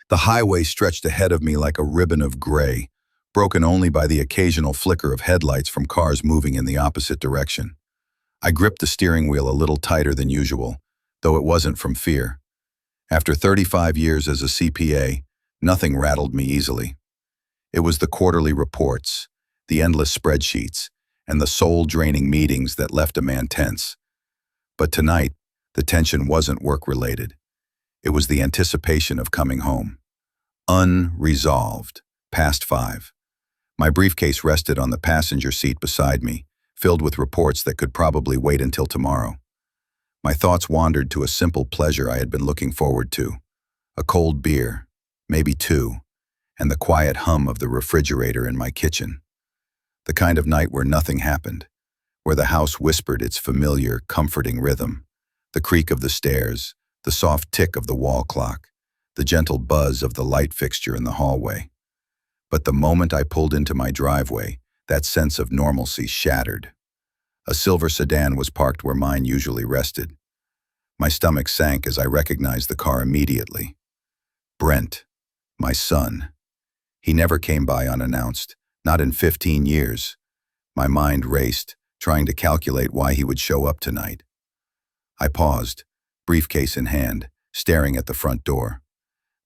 The highway stretched ahead of me like a ribbon of gray, broken only by the occasional flicker of headlights from cars moving in the opposite direction. I gripped the steering wheel a little tighter than usual, though it wasn't from fear. After 35 years as a CPA, nothing rattled me easily. It was the quarterly reports, the endless spreadsheets, and the soul-draining meetings that left a man tense. But tonight, the tension wasn't work-related. It was the anticipation of coming home. Unresolved. Past 5. My briefcase rested on the passenger seat beside me, filled with reports that could probably wait until tomorrow. My thoughts wandered to a simple pleasure I had been looking forward to. A cold beer, maybe 2, and the quiet hum of the refrigerator in my kitchen. The kind of night where nothing happened, where the house whispered its familiar, comforting rhythm, the creak of the stairs, the soft tick of the wall clock, the gentle buzz of the light fixture in the hallway. But the moment I pulled into my driveway, that sense of normalcy shattered. A silver sedan was parked where mine usually rested. My stomach sank as I recognized the car immediately. Brent, my son. He never came by unannounced, not in 15 years. My mind raced, trying to calculate why he would show up tonight. I paused, briefcase in hand, staring at the front door.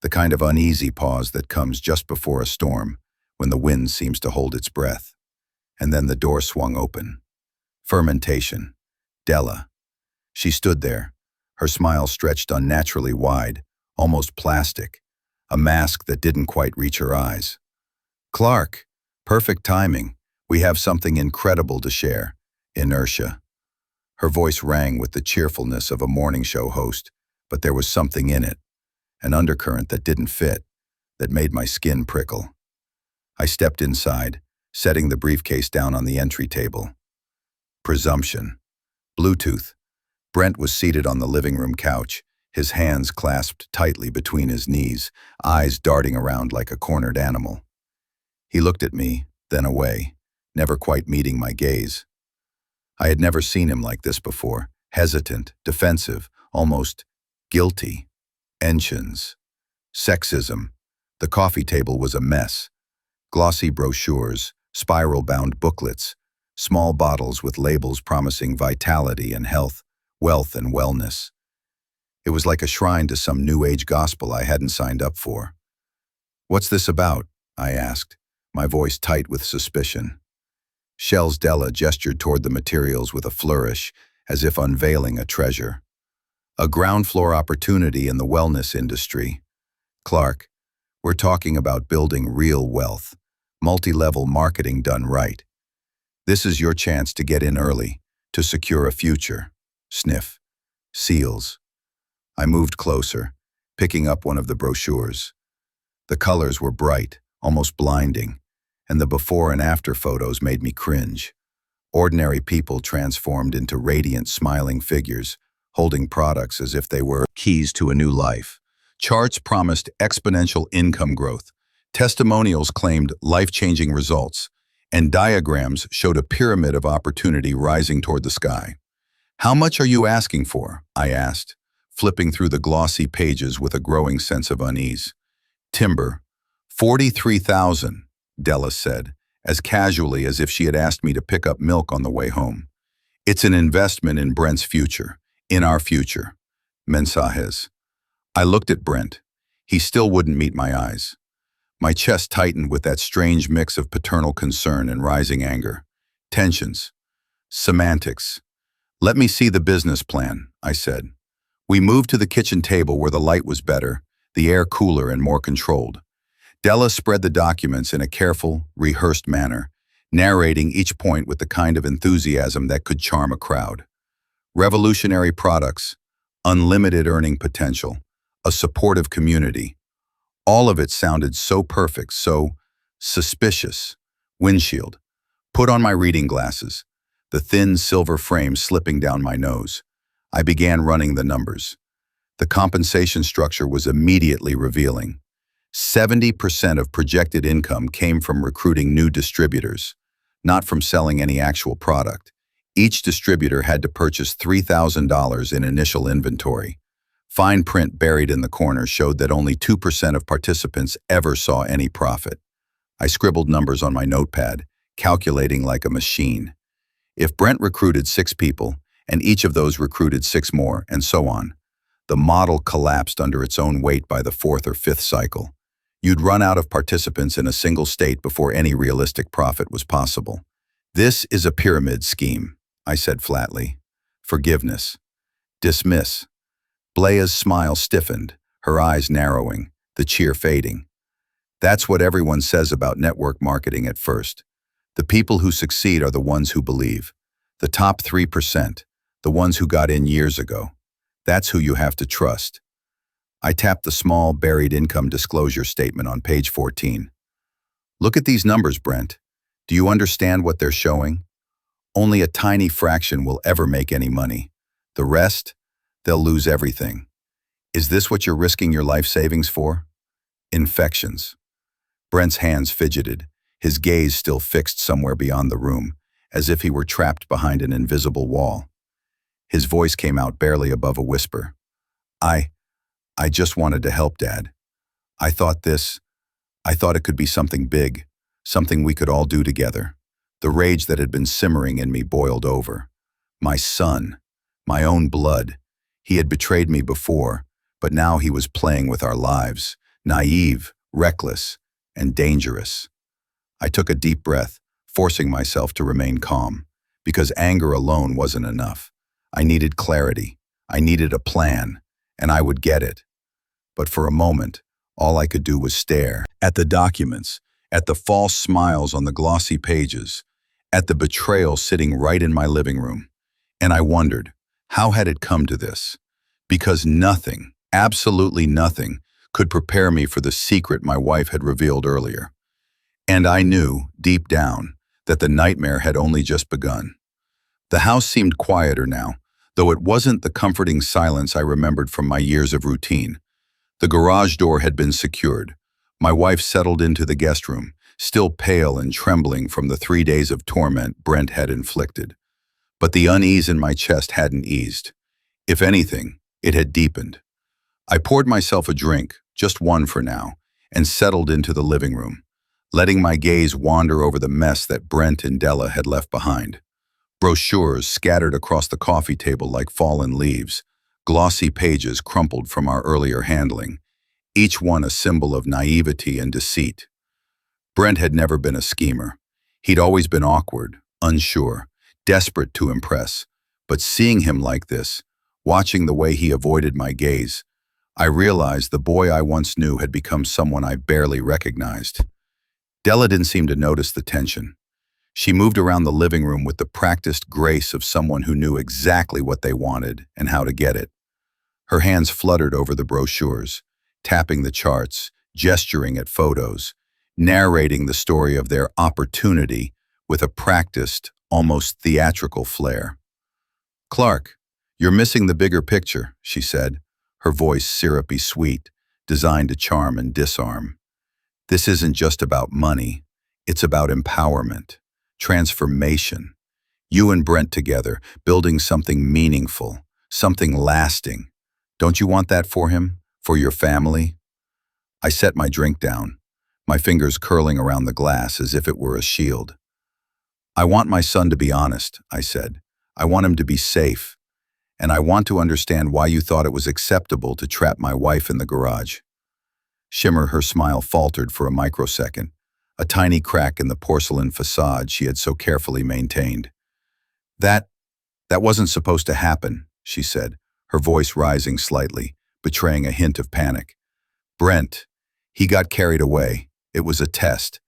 The kind of uneasy pause that comes just before a storm, when the wind seems to hold its breath. And then the door swung open. Fermentation. Della. She stood there, her smile stretched unnaturally wide, almost plastic, a mask that didn't quite reach her eyes. Clark, perfect timing. We have something incredible to share. Inertia. Her voice rang with the cheerfulness of a morning show host, but there was something in it, an undercurrent that didn't fit, that made my skin prickle. I stepped inside, setting the briefcase down on the entry table. Presumption. Bluetooth. Brent was seated on the living room couch, his hands clasped tightly between his knees, eyes darting around like a cornered animal. He looked at me, then away, never quite meeting my gaze. I had never seen him like this before, hesitant, defensive, almost guilty. Ensigns. Sexism. The coffee table was a mess. Glossy brochures, spiral-bound booklets, small bottles with labels promising vitality and health, wealth and wellness. It was like a shrine to some New Age gospel I hadn't signed up for. "What's this about?" I asked, my voice tight with suspicion. Shell's Della gestured toward the materials with a flourish, as if unveiling a treasure. "A ground floor opportunity in the wellness industry. Clark, we're talking about building real wealth, multi-level marketing done right. This is your chance to get in early, to secure a future." Sniff. Seals. I moved closer, picking up one of the brochures. The colors were bright, almost blinding, and the before and after photos made me cringe. Ordinary people transformed into radiant, smiling figures, holding products as if they were keys to a new life. Charts promised exponential income growth. Testimonials claimed life-changing results, and diagrams showed a pyramid of opportunity rising toward the sky. "How much are you asking for?" I asked, flipping through the glossy pages with a growing sense of unease. "Timber, 43,000, Della said, as casually as if she had asked me to pick up milk on the way home. "It's an investment in Brent's future, in our future." Mensajes. I looked at Brent. He still wouldn't meet my eyes. My chest tightened with that strange mix of paternal concern and rising anger. Tensions. Semantics. "Let me see the business plan," I said. We moved to the kitchen table where the light was better, the air cooler and more controlled. Della spread the documents in a careful, rehearsed manner, narrating each point with the kind of enthusiasm that could charm a crowd. Revolutionary products, unlimited earning potential, a supportive community. All of it sounded so perfect, so suspicious. Windshield. Put on my reading glasses, the thin silver frame slipping down my nose. I began running the numbers. The compensation structure was immediately revealing. 70% of projected income came from recruiting new distributors, not from selling any actual product. Each distributor had to purchase $3,000 in initial inventory. Fine print buried in the corner showed that only 2% of participants ever saw any profit. I scribbled numbers on my notepad, calculating like a machine. If Brent recruited 6 people, and each of those recruited 6 more, and so on, the model collapsed under its own weight by the 4th or 5th cycle. You'd run out of participants in a single state before any realistic profit was possible. This is a pyramid scheme, I said flatly. Forgiveness. Dismiss. Blaya's smile stiffened, her eyes narrowing, the cheer fading. That's what everyone says about network marketing at first. The people who succeed are the ones who believe. The top 3%, the ones who got in years ago. That's who you have to trust. I tapped the small, buried income disclosure statement on page 14. Look at these numbers, Brent. Do you understand what they're showing? Only a tiny fraction will ever make any money. The rest, they'll lose everything. Is this what you're risking your life savings for? Infections. Brent's hands fidgeted, his gaze still fixed somewhere beyond the room, as if he were trapped behind an invisible wall. His voice came out barely above a whisper. I just wanted to help, Dad. I thought it could be something big, something we could all do together. The rage that had been simmering in me boiled over. My son, my own blood. He had betrayed me before, but now he was playing with our lives, naive, reckless, and dangerous. I took a deep breath, forcing myself to remain calm, because anger alone wasn't enough. I needed clarity. I needed a plan, and I would get it. But for a moment, all I could do was stare at the documents, at the false smiles on the glossy pages, at the betrayal sitting right in my living room. And I wondered, how had it come to this? Because nothing, absolutely nothing, could prepare me for the secret my wife had revealed earlier. And I knew, deep down, that the nightmare had only just begun. The house seemed quieter now, though it wasn't the comforting silence I remembered from my years of routine. The garage door had been secured. My wife settled into the guest room, still pale and trembling from the 3 days of torment Brent had inflicted. But the unease in my chest hadn't eased. If anything, it had deepened. I poured myself a drink, just one for now, and settled into the living room, letting my gaze wander over the mess that Brent and Della had left behind. Brochures scattered across the coffee table like fallen leaves, glossy pages crumpled from our earlier handling, each one a symbol of naivety and deceit. Brent had never been a schemer. He'd always been awkward, unsure, desperate to impress. But seeing him like this, watching the way he avoided my gaze, I realized the boy I once knew had become someone I barely recognized. Della didn't seem to notice the tension. She moved around the living room with the practiced grace of someone who knew exactly what they wanted and how to get it. Her hands fluttered over the brochures, tapping the charts, gesturing at photos, narrating the story of their opportunity with a practiced, almost theatrical flair. "Clark, you're missing the bigger picture," she said, her voice syrupy sweet, designed to charm and disarm. "This isn't just about money. It's about empowerment, transformation. You and Brent together, building something meaningful, something lasting. Don't you want that for him? For your family?" I set my drink down, my fingers curling around the glass as if it were a shield. "I want my son to be honest," I said. "I want him to be safe. And I want to understand why you thought it was acceptable to trap my wife in the garage." Shimmer, her smile faltered for a microsecond, a tiny crack in the porcelain facade she had so carefully maintained. That wasn't supposed to happen," she said, her voice rising slightly, betraying a hint of panic. "Brent, he got carried away. It was a test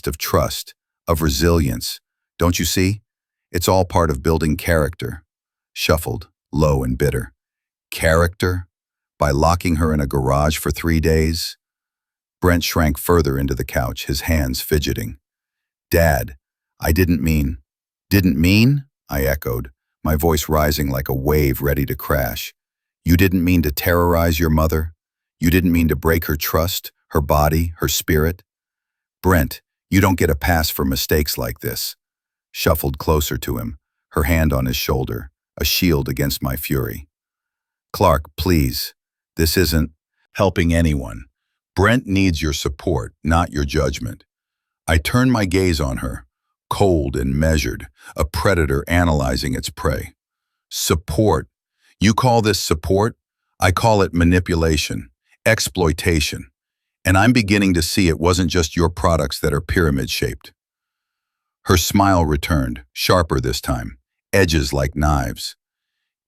of trust, of resilience. Don't you see? It's all part of building character." Shuffled, low and bitter. Character? By locking her in a garage for 3 days? Brent shrank further into the couch, his hands fidgeting. "Dad, I didn't mean..." "Didn't mean?" I echoed, my voice rising like a wave ready to crash. "You didn't mean to terrorize your mother? You didn't mean to break her trust, her body, her spirit? Brent, you don't get a pass for mistakes like this." Shuffled closer to him, her hand on his shoulder, a shield against my fury. "Clark, please. This isn't helping anyone. Brent needs your support, not your judgment. I turn my gaze on her, cold and measured, a predator analyzing its prey. Support. You call this support? I call it manipulation, exploitation. And I'm beginning to see it wasn't just your products that are pyramid-shaped. Her smile returned, sharper this time, edges like knives.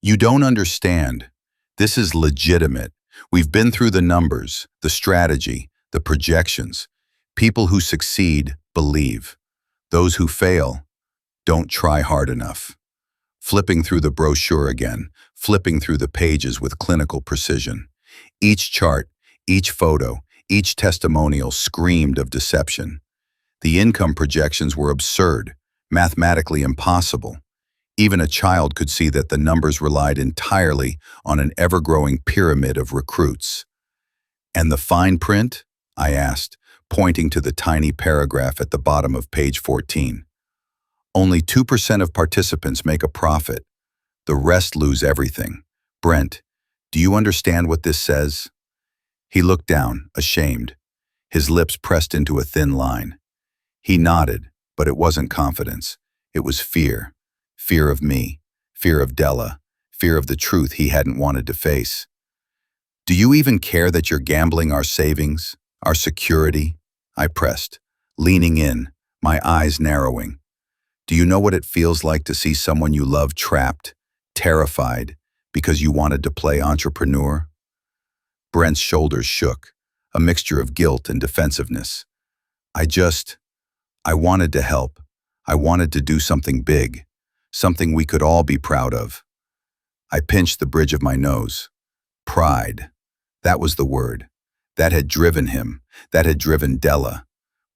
You don't understand. This is legitimate. We've been through the numbers, the strategy, the projections. People who succeed believe. Those who fail don't try hard enough. Flipping through the brochure again, flipping through the pages with clinical precision. Each chart, each photo, each testimonial screamed of deception. The income projections were absurd, mathematically impossible. Even a child could see that the numbers relied entirely on an ever-growing pyramid of recruits. And the fine print? I asked, pointing to the tiny paragraph at the bottom of page 14. Only 2% of participants make a profit. The rest lose everything. Brent, do you understand what this says? He looked down, ashamed. His lips pressed into a thin line. He nodded, but it wasn't confidence. It was fear. Fear of me. Fear of Della. Fear of the truth he hadn't wanted to face. Do you even care that you're gambling our savings, our security? I pressed, leaning in, my eyes narrowing. Do you know what it feels like to see someone you love trapped, terrified, because you wanted to play entrepreneur? Brent's shoulders shook, a mixture of guilt and defensiveness. I wanted to help. I wanted to do something big, something we could all be proud of. I pinched the bridge of my nose. Pride. That was the word. That had driven him. That had driven Della.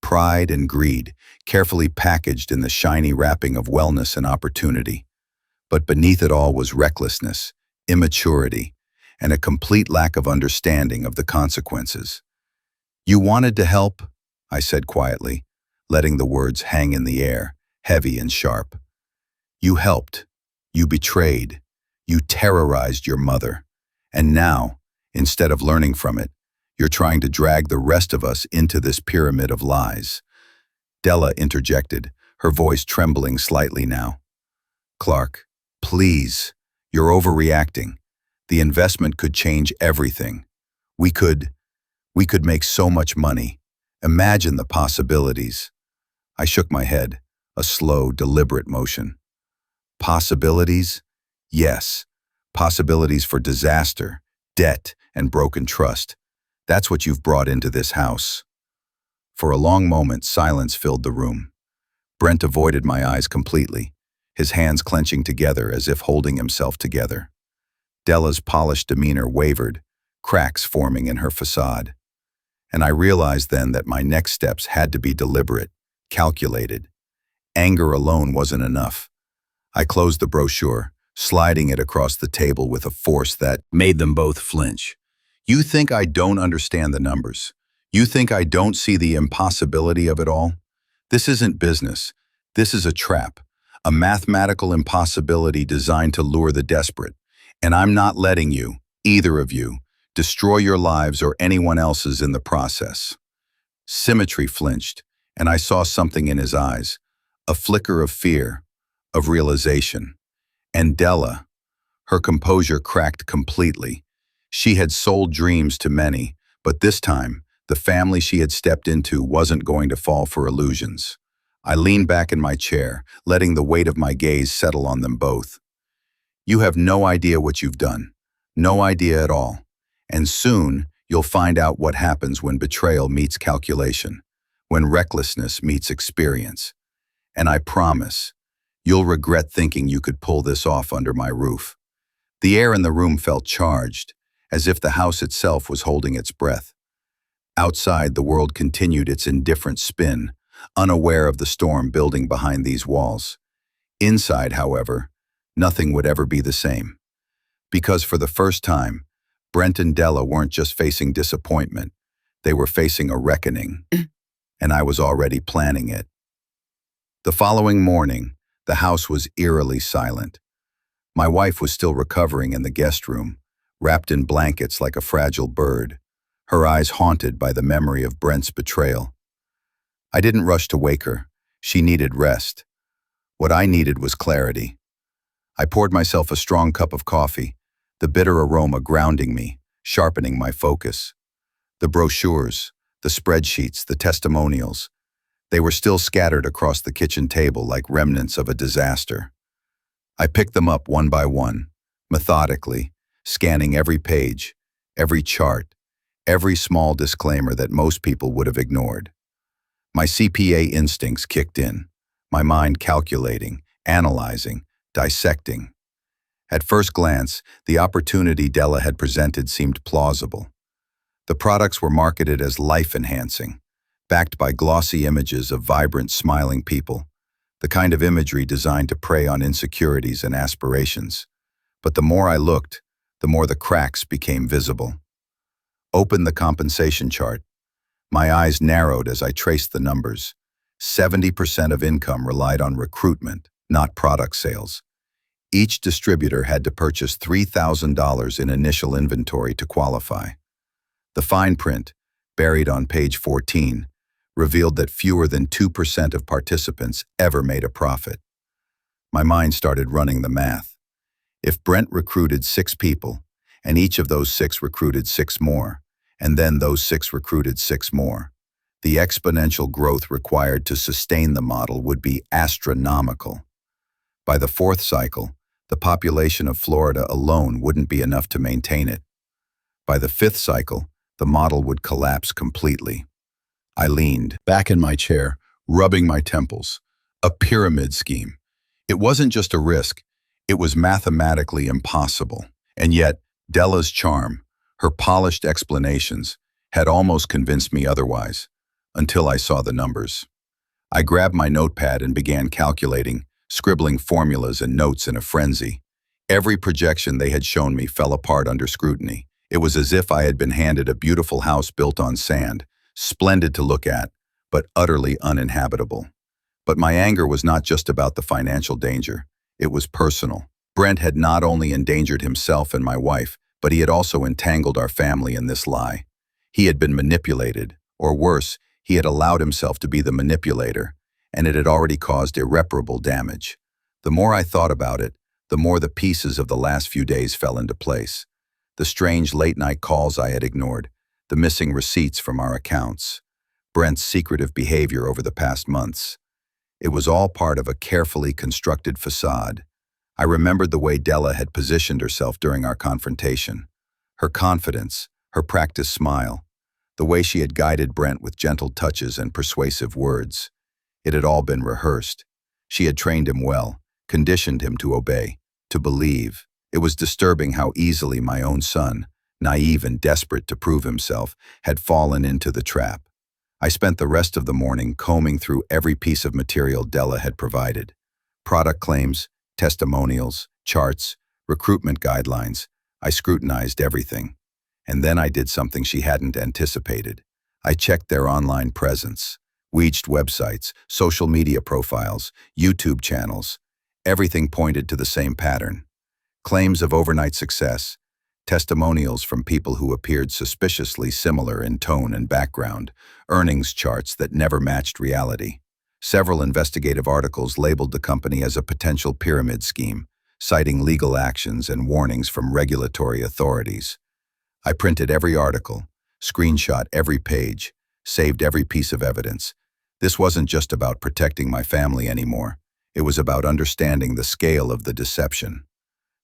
Pride and greed, carefully packaged in the shiny wrapping of wellness and opportunity. But beneath it all was recklessness, immaturity, and a complete lack of understanding of the consequences. You wanted to help, I said quietly, letting the words hang in the air, heavy and sharp. You helped. You betrayed. You terrorized your mother. And now, instead of learning from it, you're trying to drag the rest of us into this pyramid of lies. Della interjected, her voice trembling slightly now. Clark, please, you're overreacting. The investment could change everything. We could make so much money. Imagine the possibilities. I shook my head, a slow, deliberate motion. Possibilities? Yes. Possibilities for disaster, debt, and broken trust. That's what you've brought into this house. For a long moment, silence filled the room. Brent avoided my eyes completely, his hands clenching together as if holding himself together. Della's polished demeanor wavered, cracks forming in her facade. And I realized then that my next steps had to be deliberate, calculated. Anger alone wasn't enough. I closed the brochure, sliding it across the table with a force that made them both flinch. You think I don't understand the numbers? You think I don't see the impossibility of it all? This isn't business. This is a trap, a mathematical impossibility designed to lure the desperate. And I'm not letting you, either of you, destroy your lives or anyone else's in the process. Symmetry flinched, and I saw something in his eyes, a flicker of fear, of realization. And Della, her composure cracked completely. She had sold dreams to many, but this time, the family she had stepped into wasn't going to fall for illusions. I leaned back in my chair, letting the weight of my gaze settle on them both. You have no idea what you've done. No idea at all. And soon, you'll find out what happens when betrayal meets calculation, when recklessness meets experience. And I promise, you'll regret thinking you could pull this off under my roof. The air in the room felt charged, as if the house itself was holding its breath. Outside, the world continued its indifferent spin, unaware of the storm building behind these walls. Inside, however, nothing would ever be the same. Because for the first time, Brent and Della weren't just facing disappointment, they were facing a reckoning. And I was already planning it. The following morning, the house was eerily silent. My wife was still recovering in the guest room, wrapped in blankets like a fragile bird, her eyes haunted by the memory of Brent's betrayal. I didn't rush to wake her. She needed rest. What I needed was clarity. I poured myself a strong cup of coffee, the bitter aroma grounding me, sharpening my focus. The brochures, the spreadsheets, the testimonials, they were still scattered across the kitchen table like remnants of a disaster. I picked them up one by one, methodically, scanning every page, every chart, every small disclaimer that most people would have ignored. My CPA instincts kicked in, my mind calculating, analyzing, dissecting. At first glance, the opportunity Della had presented seemed plausible. The products were marketed as life-enhancing, backed by glossy images of vibrant, smiling people, the kind of imagery designed to prey on insecurities and aspirations. But the more I looked, the more the cracks became visible. Open the compensation chart. My eyes narrowed as I traced the numbers. 70% of income relied on recruitment, not product sales. Each distributor had to purchase $3,000 in initial inventory to qualify. The fine print, buried on page 14, revealed that fewer than 2% of participants ever made a profit. My mind started running the math. If Brent recruited 6 people, and each of those 6 recruited 6 more, and then those 6 recruited 6 more, the exponential growth required to sustain the model would be astronomical. By the 4th cycle, the population of Florida alone wouldn't be enough to maintain it. By the 5th cycle, the model would collapse completely. I leaned back in my chair, rubbing my temples. A pyramid scheme. It wasn't just a risk, it was mathematically impossible. And yet, Della's charm, her polished explanations, had almost convinced me otherwise, until I saw the numbers. I grabbed my notepad and began calculating, scribbling formulas and notes in a frenzy. Every projection they had shown me fell apart under scrutiny. It was as if I had been handed a beautiful house built on sand, splendid to look at, but utterly uninhabitable. But my anger was not just about the financial danger. It was personal. Brent had not only endangered himself and my wife, but he had also entangled our family in this lie. He had been manipulated, or worse, he had allowed himself to be the manipulator, and it had already caused irreparable damage. The more I thought about it, the more the pieces of the last few days fell into place. The strange late-night calls I had ignored, the missing receipts from our accounts, Brent's secretive behavior over the past months. It was all part of a carefully constructed facade. I remembered the way Della had positioned herself during our confrontation. Her confidence, her practiced smile, the way she had guided Brent with gentle touches and persuasive words. It had all been rehearsed. She had trained him well, conditioned him to obey, to believe. It was disturbing how easily my own son, naive and desperate to prove himself, had fallen into the trap. I spent the rest of the morning combing through every piece of material Della had provided. Product claims, testimonials, charts, recruitment guidelines. I scrutinized everything. And then I did something she hadn't anticipated. I checked their online presence, Weeged websites, social media profiles, YouTube channels. Everything pointed to the same pattern. Claims of overnight success, testimonials from people who appeared suspiciously similar in tone and background, earnings charts that never matched reality. Several investigative articles labeled the company as a potential pyramid scheme, citing legal actions and warnings from regulatory authorities. I printed every article, screenshot every page, saved every piece of evidence. This wasn't just about protecting my family anymore. It was about understanding the scale of the deception.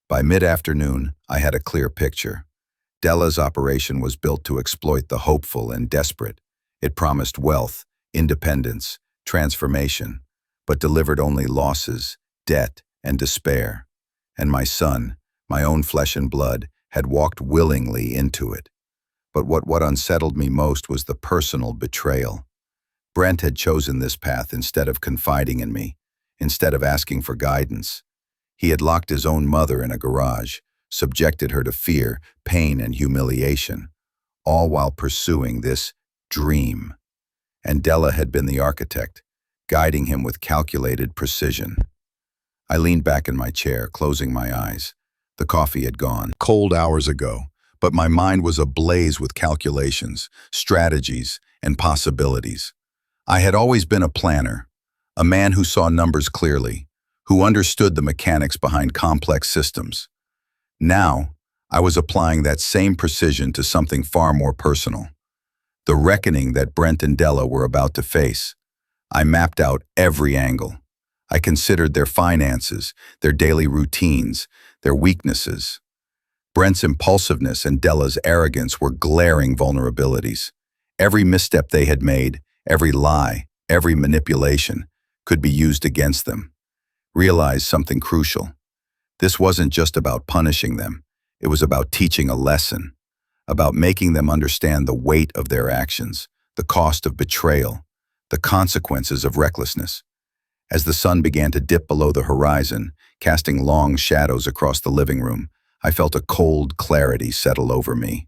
By mid-afternoon, I had a clear picture. Della's operation was built to exploit the hopeful and desperate. It promised wealth, independence, transformation, but delivered only losses, debt, and despair. And my son, my own flesh and blood, had walked willingly into it. But what unsettled me most was the personal betrayal. Brent had chosen this path instead of confiding in me, instead of asking for guidance. He had locked his own mother in a garage, subjected her to fear, pain, and humiliation, all while pursuing this dream. And Della had been the architect, guiding him with calculated precision. I leaned back in my chair, closing my eyes. The coffee had gone cold hours ago, but my mind was ablaze with calculations, strategies, and possibilities. I had always been a planner, a man who saw numbers clearly, who understood the mechanics behind complex systems. Now, I was applying that same precision to something far more personal. The reckoning that Brent and Della were about to face. I mapped out every angle. I considered their finances, their daily routines, their weaknesses. Brent's impulsiveness and Della's arrogance were glaring vulnerabilities. Every misstep they had made, every lie, every manipulation, could be used against them. Realize something crucial. This wasn't just about punishing them. It was about teaching a lesson, about making them understand the weight of their actions, the cost of betrayal, the consequences of recklessness. As the sun began to dip below the horizon, casting long shadows across the living room, I felt a cold clarity settle over me.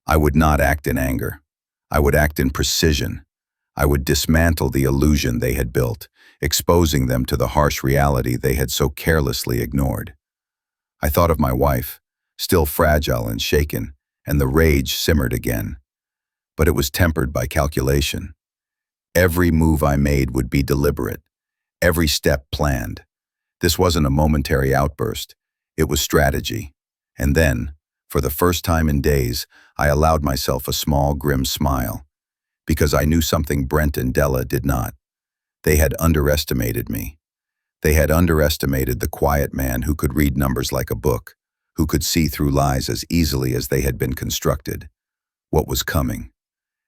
I would not act in anger. I would act in precision. I would dismantle the illusion they had built, exposing them to the harsh reality they had so carelessly ignored. I thought of my wife, still fragile and shaken, and the rage simmered again. But it was tempered by calculation. Every move I made would be deliberate, every step planned. This wasn't a momentary outburst. It was strategy. And then, for the first time in days, I allowed myself a small, grim smile. Because I knew something Brent and Della did not. They had underestimated me. They had underestimated the quiet man who could read numbers like a book, who could see through lies as easily as they had been constructed. What was coming?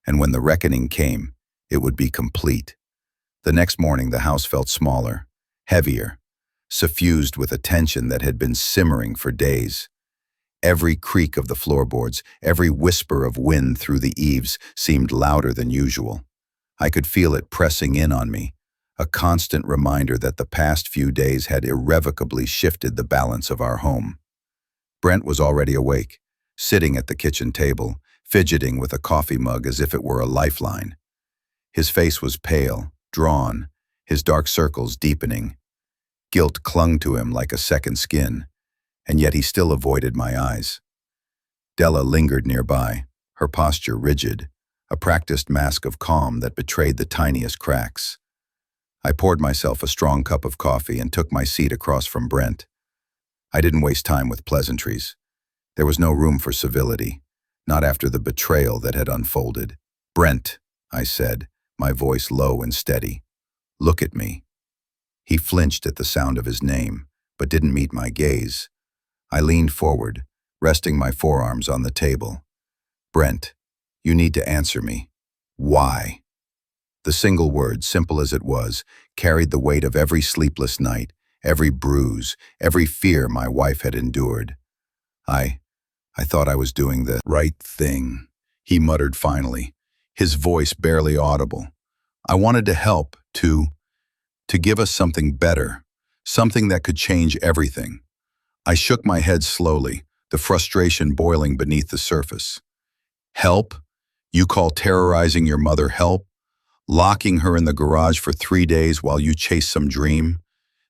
And when the reckoning came, it would be complete. The next morning the house felt smaller, heavier, suffused with a tension that had been simmering for days. Every creak of the floorboards, every whisper of wind through the eaves seemed louder than usual. I could feel it pressing in on me, a constant reminder that the past few days had irrevocably shifted the balance of our home. Brent was already awake, sitting at the kitchen table, fidgeting with a coffee mug as if it were a lifeline. His face was pale, drawn, his dark circles deepening. Guilt clung to him like a second skin, and yet he still avoided my eyes. Della lingered nearby, her posture rigid, a practiced mask of calm that betrayed the tiniest cracks. I poured myself a strong cup of coffee and took my seat across from Brent. I didn't waste time with pleasantries. There was no room for civility, not after the betrayal that had unfolded. "Brent," I said, my voice low and steady. "Look at me." He flinched at the sound of his name, but didn't meet my gaze. I leaned forward, resting my forearms on the table. "Brent, you need to answer me. Why?" The single word, simple as it was, carried the weight of every sleepless night, every bruise, every fear my wife had endured. I thought I was doing the right thing," he muttered finally, his voice barely audible. "I wanted to help, to give us something better, something that could change everything." I shook my head slowly, the frustration boiling beneath the surface. "Help? You call terrorizing your mother help? Locking her in the garage for 3 days while you chase some dream?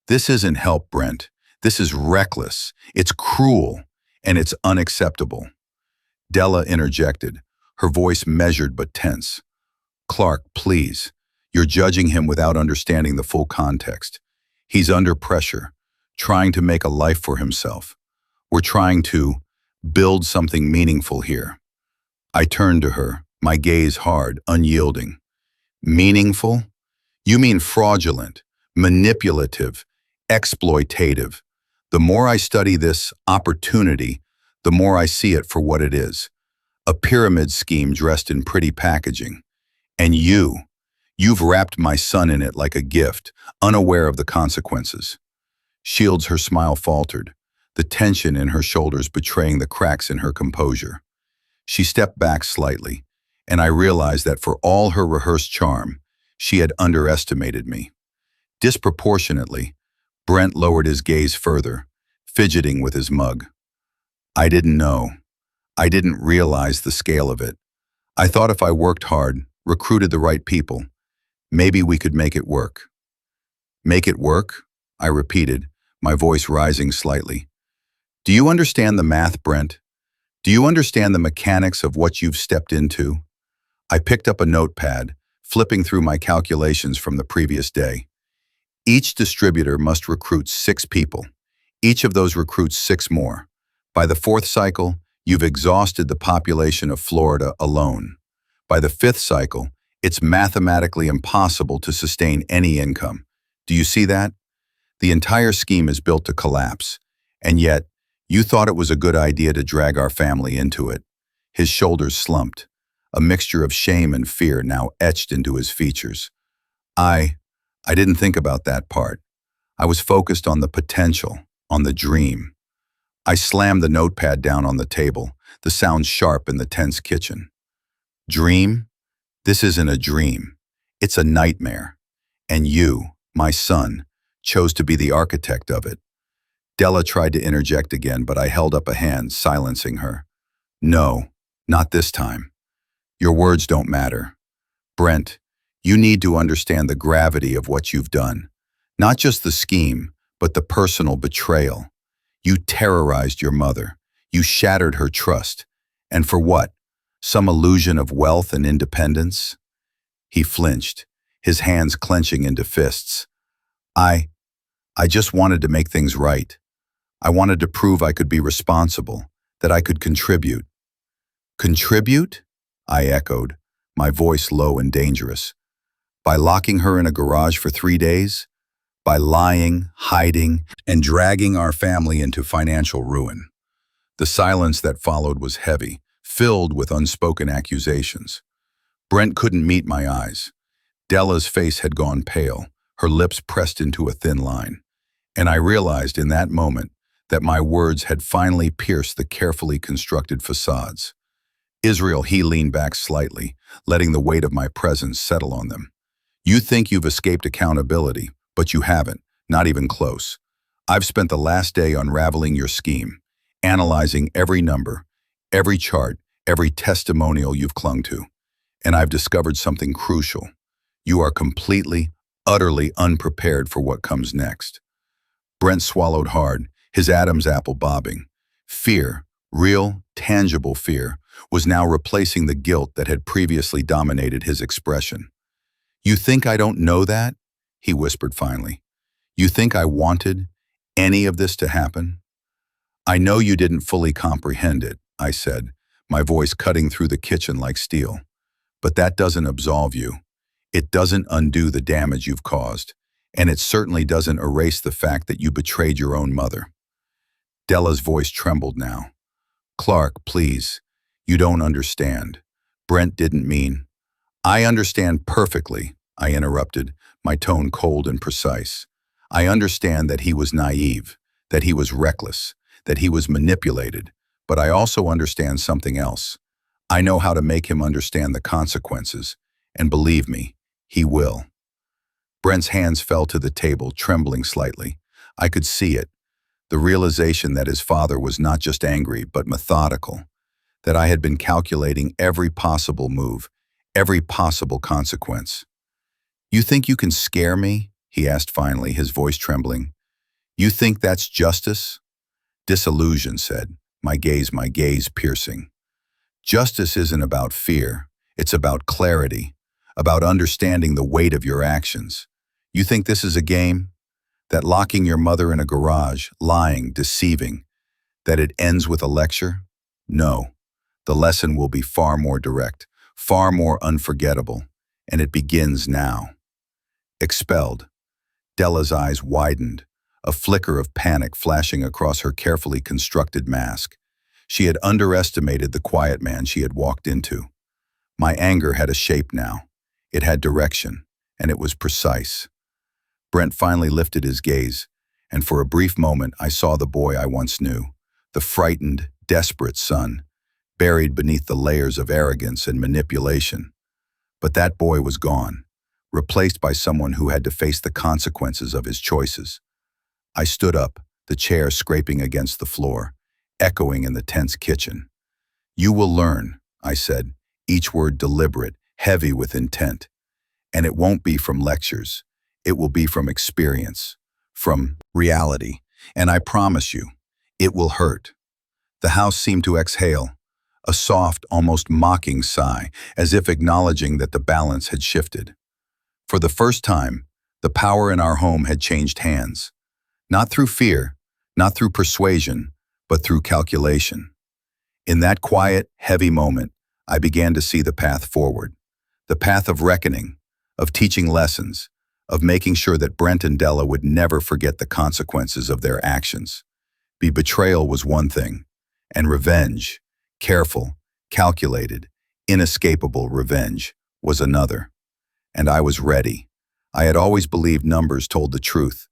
This isn't help, Brent. This is reckless. It's cruel, and it's unacceptable." Della interjected, her voice measured but tense. "Clark, please. You're judging him without understanding the full context. He's under pressure, trying to make a life for himself. We're trying to build something meaningful here." I turned to her, my gaze hard, unyielding. "Meaningful? You mean fraudulent, manipulative, exploitative. The more I study this opportunity, the more I see it for what it is. A pyramid scheme dressed in pretty packaging. And you've wrapped my son in it like a gift, unaware of the consequences." Shields, her smile faltered, the tension in her shoulders betraying the cracks in her composure. She stepped back slightly, and I realized that for all her rehearsed charm, she had underestimated me. Disproportionately, Brent lowered his gaze further, fidgeting with his mug. "I didn't know. I didn't realize the scale of it. I thought if I worked hard, recruited the right people, maybe we could make it work." "Make it work?" I repeated, my voice rising slightly. "Do you understand the math, Brent? Do you understand the mechanics of what you've stepped into? I picked up a notepad, flipping through my calculations from the previous day. Each distributor must recruit 6 people. Each of those recruits 6 more. By the 4th cycle, you've exhausted the population of Florida alone. By the 5th cycle, it's mathematically impossible to sustain any income. Do you see that? The entire scheme is built to collapse. And yet, you thought it was a good idea to drag our family into it. His shoulders slumped, a mixture of shame and fear now etched into his features. I didn't think about that part. I was focused on the potential, on the dream. I slammed the notepad down on the table, the sound sharp in the tense kitchen. Dream? This isn't a dream. It's a nightmare. And you, my son, chose to be the architect of it. Della tried to interject again, but I held up a hand, silencing her. No, not this time. Your words don't matter. Brent, you need to understand the gravity of what you've done. Not just the scheme, but the personal betrayal. You terrorized your mother. You shattered her trust. And for what? Some illusion of wealth and independence? He flinched, his hands clenching into fists. I just wanted to make things right. I wanted to prove I could be responsible, that I could contribute. Contribute? I echoed, my voice low and dangerous. By locking her in a garage for 3 days? By lying, hiding, and dragging our family into financial ruin. The silence that followed was heavy, filled with unspoken accusations. Brent couldn't meet my eyes. Della's face had gone pale, her lips pressed into a thin line. And I realized in that moment that my words had finally pierced the carefully constructed facades. Israel, he leaned back slightly, letting the weight of my presence settle on them. You think you've escaped accountability, but you haven't, not even close. I've spent the last day unraveling your scheme, analyzing every number, every chart, every testimonial you've clung to. And I've discovered something crucial. You are completely, utterly unprepared for what comes next. Brent swallowed hard, his Adam's apple bobbing. Fear, real, tangible fear, was now replacing the guilt that had previously dominated his expression. You think I don't know that? He whispered finally. You think I wanted any of this to happen? I know you didn't fully comprehend it, I said, my voice cutting through the kitchen like steel. But that doesn't absolve you. It doesn't undo the damage you've caused, and it certainly doesn't erase the fact that you betrayed your own mother. Della's voice trembled now. Clark, please, you don't understand. Brent didn't mean. I understand perfectly, I interrupted, my tone cold and precise. I understand that he was naive, that he was reckless, that he was manipulated, but I also understand something else. I know how to make him understand the consequences, and believe me, he will. Brent's hands fell to the table, trembling slightly. I could see it, the realization that his father was not just angry, but methodical, that I had been calculating every possible move, every possible consequence. You think you can scare me? He asked finally, his voice trembling. You think that's justice? Disillusion said, my gaze piercing. Justice isn't about fear. It's about clarity, about understanding the weight of your actions. You think this is a game? That locking your mother in a garage, lying, deceiving, that it ends with a lecture? No. The lesson will be far more direct, far more unforgettable, and it begins now. Expelled. Della's eyes widened, a flicker of panic flashing across her carefully constructed mask. She had underestimated the quiet man she had walked into. My anger had a shape now. It had direction, and it was precise. Brent finally lifted his gaze, and for a brief moment I saw the boy I once knew, the frightened, desperate son, buried beneath the layers of arrogance and manipulation. But that boy was gone, replaced by someone who had to face the consequences of his choices. I stood up, the chair scraping against the floor, echoing in the tense kitchen. You will learn, I said, each word deliberate, heavy with intent. And it won't be from lectures. It will be from experience, from reality. And I promise you, it will hurt. The house seemed to exhale, a soft, almost mocking sigh, as if acknowledging that the balance had shifted. For the first time, the power in our home had changed hands. Not through fear, not through persuasion, but through calculation. In that quiet, heavy moment, I began to see the path forward. The path of reckoning, of teaching lessons, of making sure that Brent and Della would never forget the consequences of their actions. Betrayal was one thing, and revenge, careful, calculated, inescapable revenge, was another. And I was ready. I had always believed numbers told the truth.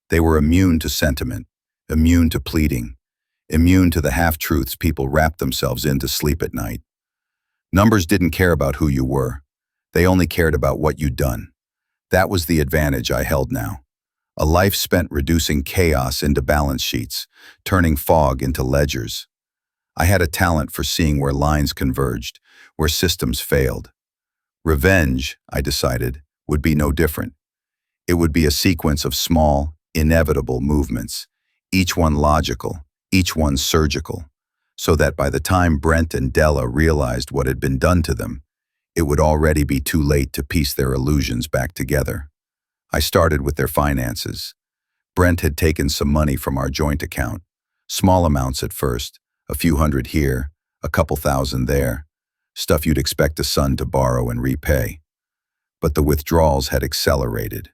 They were immune to sentiment, immune to pleading, immune to the half-truths people wrapped themselves in to sleep at night. Numbers didn't care about who you were. They only cared about what you'd done. That was the advantage I held now. A life spent reducing chaos into balance sheets, turning fog into ledgers. I had a talent for seeing where lines converged, where systems failed. Revenge, I decided, would be no different. It would be a sequence of small, inevitable movements, each one logical, each one surgical, so that by the time Brent and Della realized what had been done to them, it would already be too late to piece their illusions back together. I started with their finances. Brent had taken some money from our joint account, small amounts at first, a few hundred here, a couple thousand there, stuff you'd expect a son to borrow and repay. But the withdrawals had accelerated.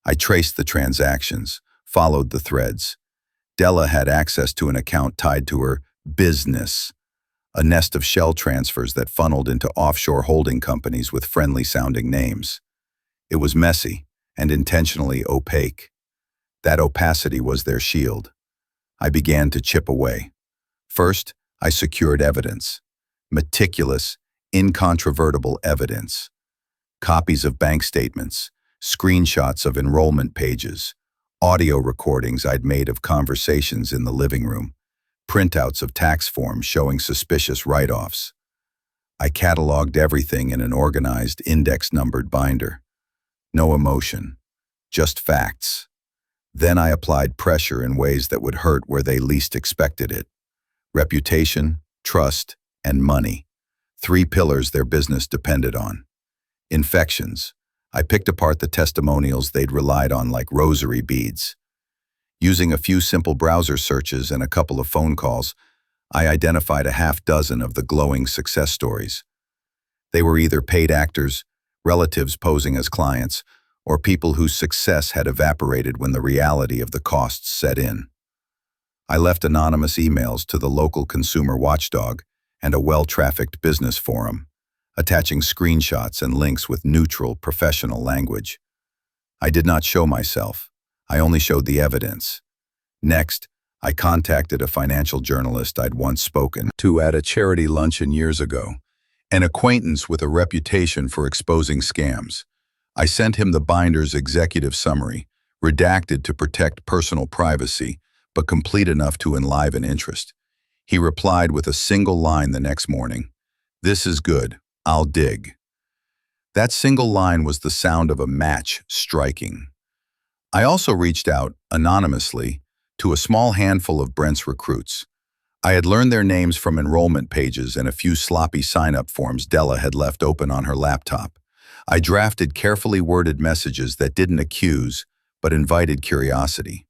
I traced the transactions, followed the threads. Della had access to an account tied to her business, a nest of shell transfers that funneled into offshore holding companies with friendly-sounding names. It was messy and intentionally opaque. That opacity was their shield. I began to chip away. First, I secured evidence. Meticulous, incontrovertible evidence. Copies of bank statements, screenshots of enrollment pages, audio recordings I'd made of conversations in the living room, printouts of tax forms showing suspicious write-offs. I cataloged everything in an organized, index-numbered binder. No emotion, just facts. Then I applied pressure in ways that would hurt where they least expected it. Reputation, trust, and money. 3 pillars their business depended on. Infections. I picked apart the testimonials they'd relied on like rosary beads. Using a few simple browser searches and a couple of phone calls, I identified a half-dozen of the glowing success stories. They were either paid actors, relatives posing as clients, or people whose success had evaporated when the reality of the costs set in. I left anonymous emails to the local consumer watchdog and a well-trafficked business forum, attaching screenshots and links with neutral, professional language. I did not show myself. I only showed the evidence. Next, I contacted a financial journalist I'd once spoken to at a charity luncheon years ago, an acquaintance with a reputation for exposing scams. I sent him the binder's executive summary, redacted to protect personal privacy, but complete enough to enliven interest. He replied with a single line the next morning, "This is good, I'll dig." That single line was the sound of a match striking. I also reached out, anonymously, to a small handful of Brent's recruits. I had learned their names from enrollment pages and a few sloppy sign-up forms Della had left open on her laptop. I drafted carefully worded messages that didn't accuse, but invited curiosity.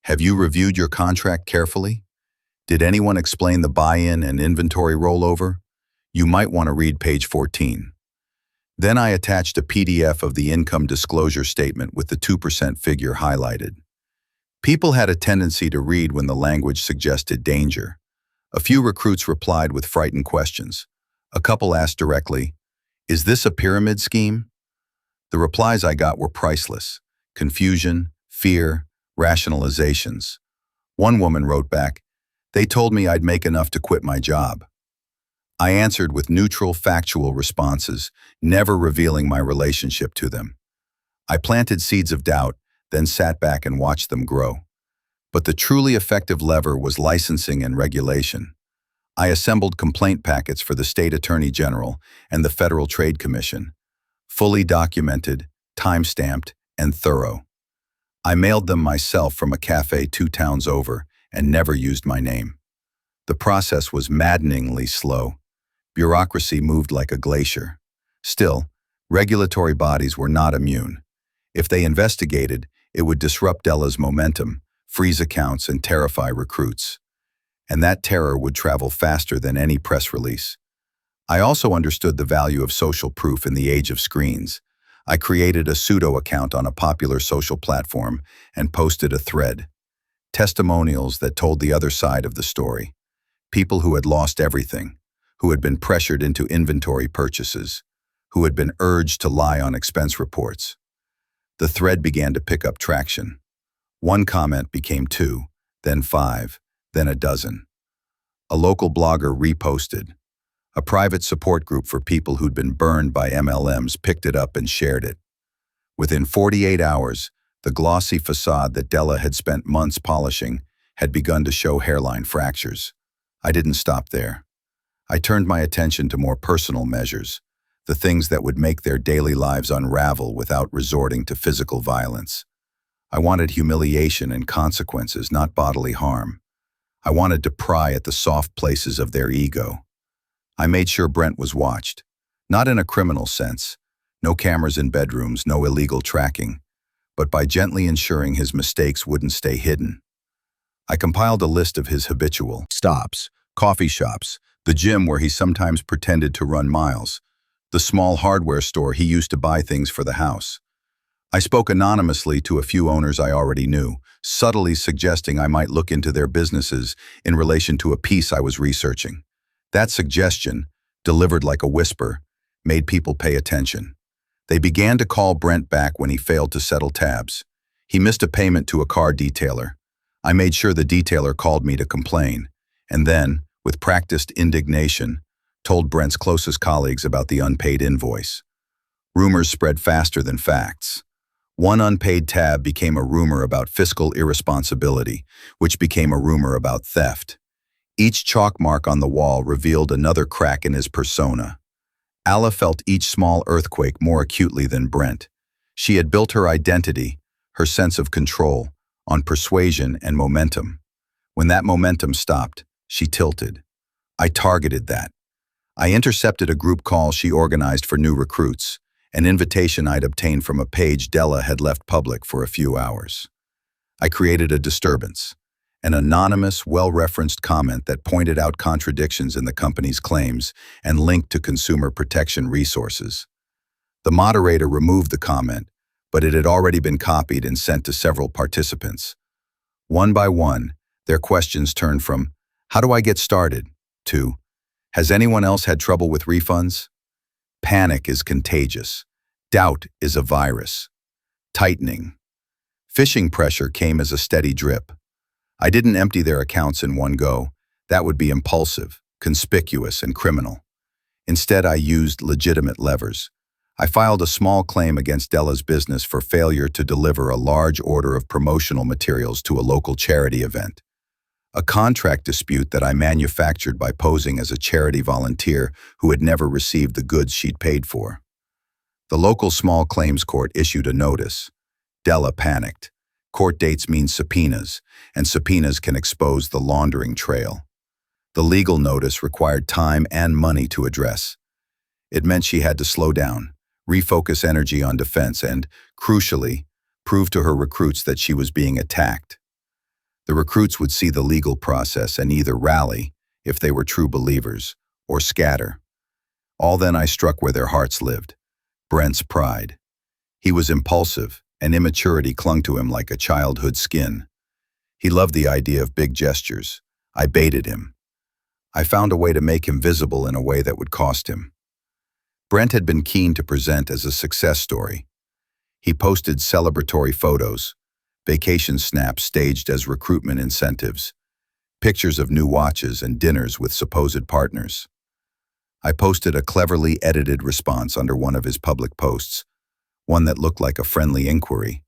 Have you reviewed your contract carefully? Did anyone explain the buy-in and inventory rollover? You might want to read page 14. Then I attached a PDF of the income disclosure statement with the 2% figure highlighted. People had a tendency to read when the language suggested danger. A few recruits replied with frightened questions. A couple asked directly, "Is this a pyramid scheme?" The replies I got were priceless. Confusion, fear, rationalizations. One woman wrote back, "They told me I'd make enough to quit my job." I answered with neutral, factual responses, never revealing my relationship to them. I planted seeds of doubt, then sat back and watched them grow. But the truly effective lever was licensing and regulation. I assembled complaint packets for the State Attorney General and the Federal Trade Commission, fully documented, time-stamped, and thorough. I mailed them myself from a cafe 2 towns over and never used my name. The process was maddeningly slow. Bureaucracy moved like a glacier. Still, regulatory bodies were not immune. If they investigated, it would disrupt Della's momentum, freeze accounts, and terrify recruits. And that terror would travel faster than any press release. I also understood the value of social proof in the age of screens. I created a pseudo account on a popular social platform and posted a thread. Testimonials that told the other side of the story. People who had lost everything, who had been pressured into inventory purchases, who had been urged to lie on expense reports. The thread began to pick up traction. One comment became 2, then 5, then a dozen. A local blogger reposted. A private support group for people who'd been burned by MLMs picked it up and shared it. Within 48 hours, the glossy facade that Della had spent months polishing had begun to show hairline fractures. I didn't stop there. I turned my attention to more personal measures, the things that would make their daily lives unravel without resorting to physical violence. I wanted humiliation and consequences, not bodily harm. I wanted to pry at the soft places of their ego. I made sure Brent was watched, not in a criminal sense, no cameras in bedrooms, no illegal tracking, but by gently ensuring his mistakes wouldn't stay hidden. I compiled a list of his habitual stops, coffee shops, the gym where he sometimes pretended to run miles, the small hardware store he used to buy things for the house. I spoke anonymously to a few owners I already knew, subtly suggesting I might look into their businesses in relation to a piece I was researching. That suggestion, delivered like a whisper, made people pay attention. They began to call Brent back when he failed to settle tabs. He missed a payment to a car detailer. I made sure the detailer called me to complain, and then, with practiced indignation, told Brent's closest colleagues about the unpaid invoice. Rumors spread faster than facts. One unpaid tab became a rumor about fiscal irresponsibility, which became a rumor about theft. Each chalk mark on the wall revealed another crack in his persona. Alla felt each small earthquake more acutely than Brent. She had built her identity, her sense of control, on persuasion and momentum. When that momentum stopped, she tilted. I targeted that. I intercepted a group call she organized for new recruits, an invitation I'd obtained from a page Della had left public for a few hours. I created a disturbance, an anonymous, well-referenced comment that pointed out contradictions in the company's claims and linked to consumer protection resources. The moderator removed the comment, but it had already been copied and sent to several participants. One by one, their questions turned from, "How do I get started?" to, "Has anyone else had trouble with refunds?" Panic is contagious. Doubt is a virus. Tightening. Phishing pressure came as a steady drip. I didn't empty their accounts in one go. That would be impulsive, conspicuous, and criminal. Instead, I used legitimate levers. I filed a small claim against Della's business for failure to deliver a large order of promotional materials to a local charity event. A contract dispute that I manufactured by posing as a charity volunteer who had never received the goods she'd paid for. The local small claims court issued a notice. Della panicked. Court dates mean subpoenas, and subpoenas can expose the laundering trail. The legal notice required time and money to address. It meant she had to slow down, refocus energy on defense, and, crucially, prove to her recruits that she was being attacked. The recruits would see the legal process and either rally, if they were true believers, or scatter. All then I struck where their hearts lived. Brent's pride. He was impulsive, and immaturity clung to him like a childhood skin. He loved the idea of big gestures. I baited him. I found a way to make him visible in a way that would cost him. Brent had been keen to present as a success story. He posted celebratory photos, vacation snaps staged as recruitment incentives, pictures of new watches and dinners with supposed partners. I posted a cleverly edited response under one of his public posts, one that looked like a friendly inquiry,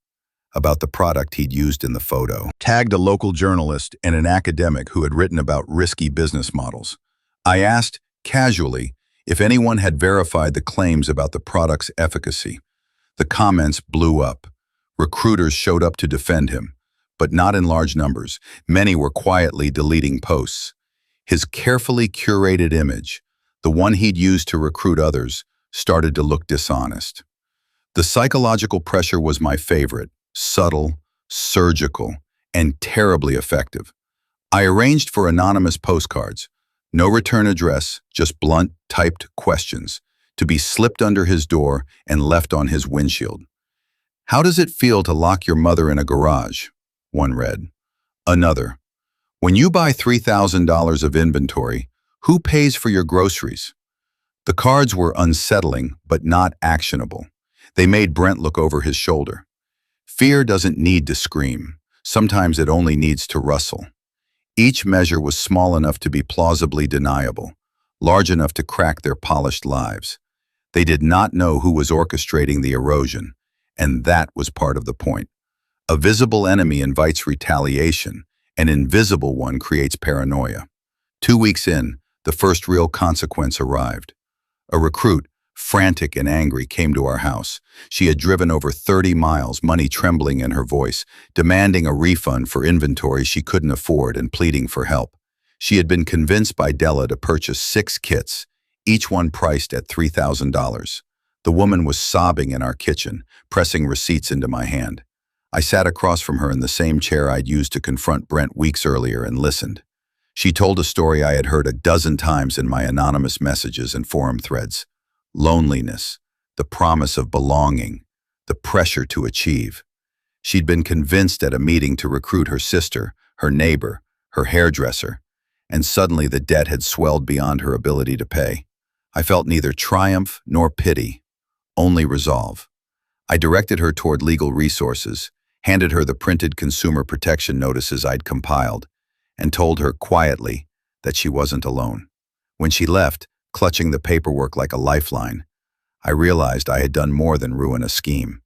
about the product he'd used in the photo. Tagged a local journalist and an academic who had written about risky business models. I asked, casually, if anyone had verified the claims about the product's efficacy. The comments blew up. Recruiters showed up to defend him, but not in large numbers. Many were quietly deleting posts. His carefully curated image, the one he'd used to recruit others, started to look dishonest. The psychological pressure was my favorite, subtle, surgical, and terribly effective. I arranged for anonymous postcards, no return address, just blunt, typed questions, to be slipped under his door and left on his windshield. "How does it feel to lock your mother in a garage?" one read. Another, "When you buy $3,000 of inventory, who pays for your groceries?" The cards were unsettling, but not actionable. They made Brent look over his shoulder. Fear doesn't need to scream. Sometimes it only needs to rustle. Each measure was small enough to be plausibly deniable, large enough to crack their polished lives. They did not know who was orchestrating the erosion, and that was part of the point. A visible enemy invites retaliation, an invisible one creates paranoia. 2 weeks in, the first real consequence arrived. A recruit, frantic and angry, came to our house. She had driven over 30 miles, money trembling in her voice, demanding a refund for inventory she couldn't afford and pleading for help. She had been convinced by Della to purchase 6 kits, each one priced at $3,000. The woman was sobbing in our kitchen, pressing receipts into my hand. I sat across from her in the same chair I'd used to confront Brent weeks earlier and listened. She told a story I had heard a dozen times in my anonymous messages and forum threads. Loneliness, the promise of belonging, the pressure to achieve. She'd been convinced at a meeting to recruit her sister, her neighbor, her hairdresser, and suddenly the debt had swelled beyond her ability to pay. I felt neither triumph nor pity, only resolve. I directed her toward legal resources, handed her the printed consumer protection notices I'd compiled, and told her quietly that she wasn't alone. When she left, clutching the paperwork like a lifeline, I realized I had done more than ruin a scheme.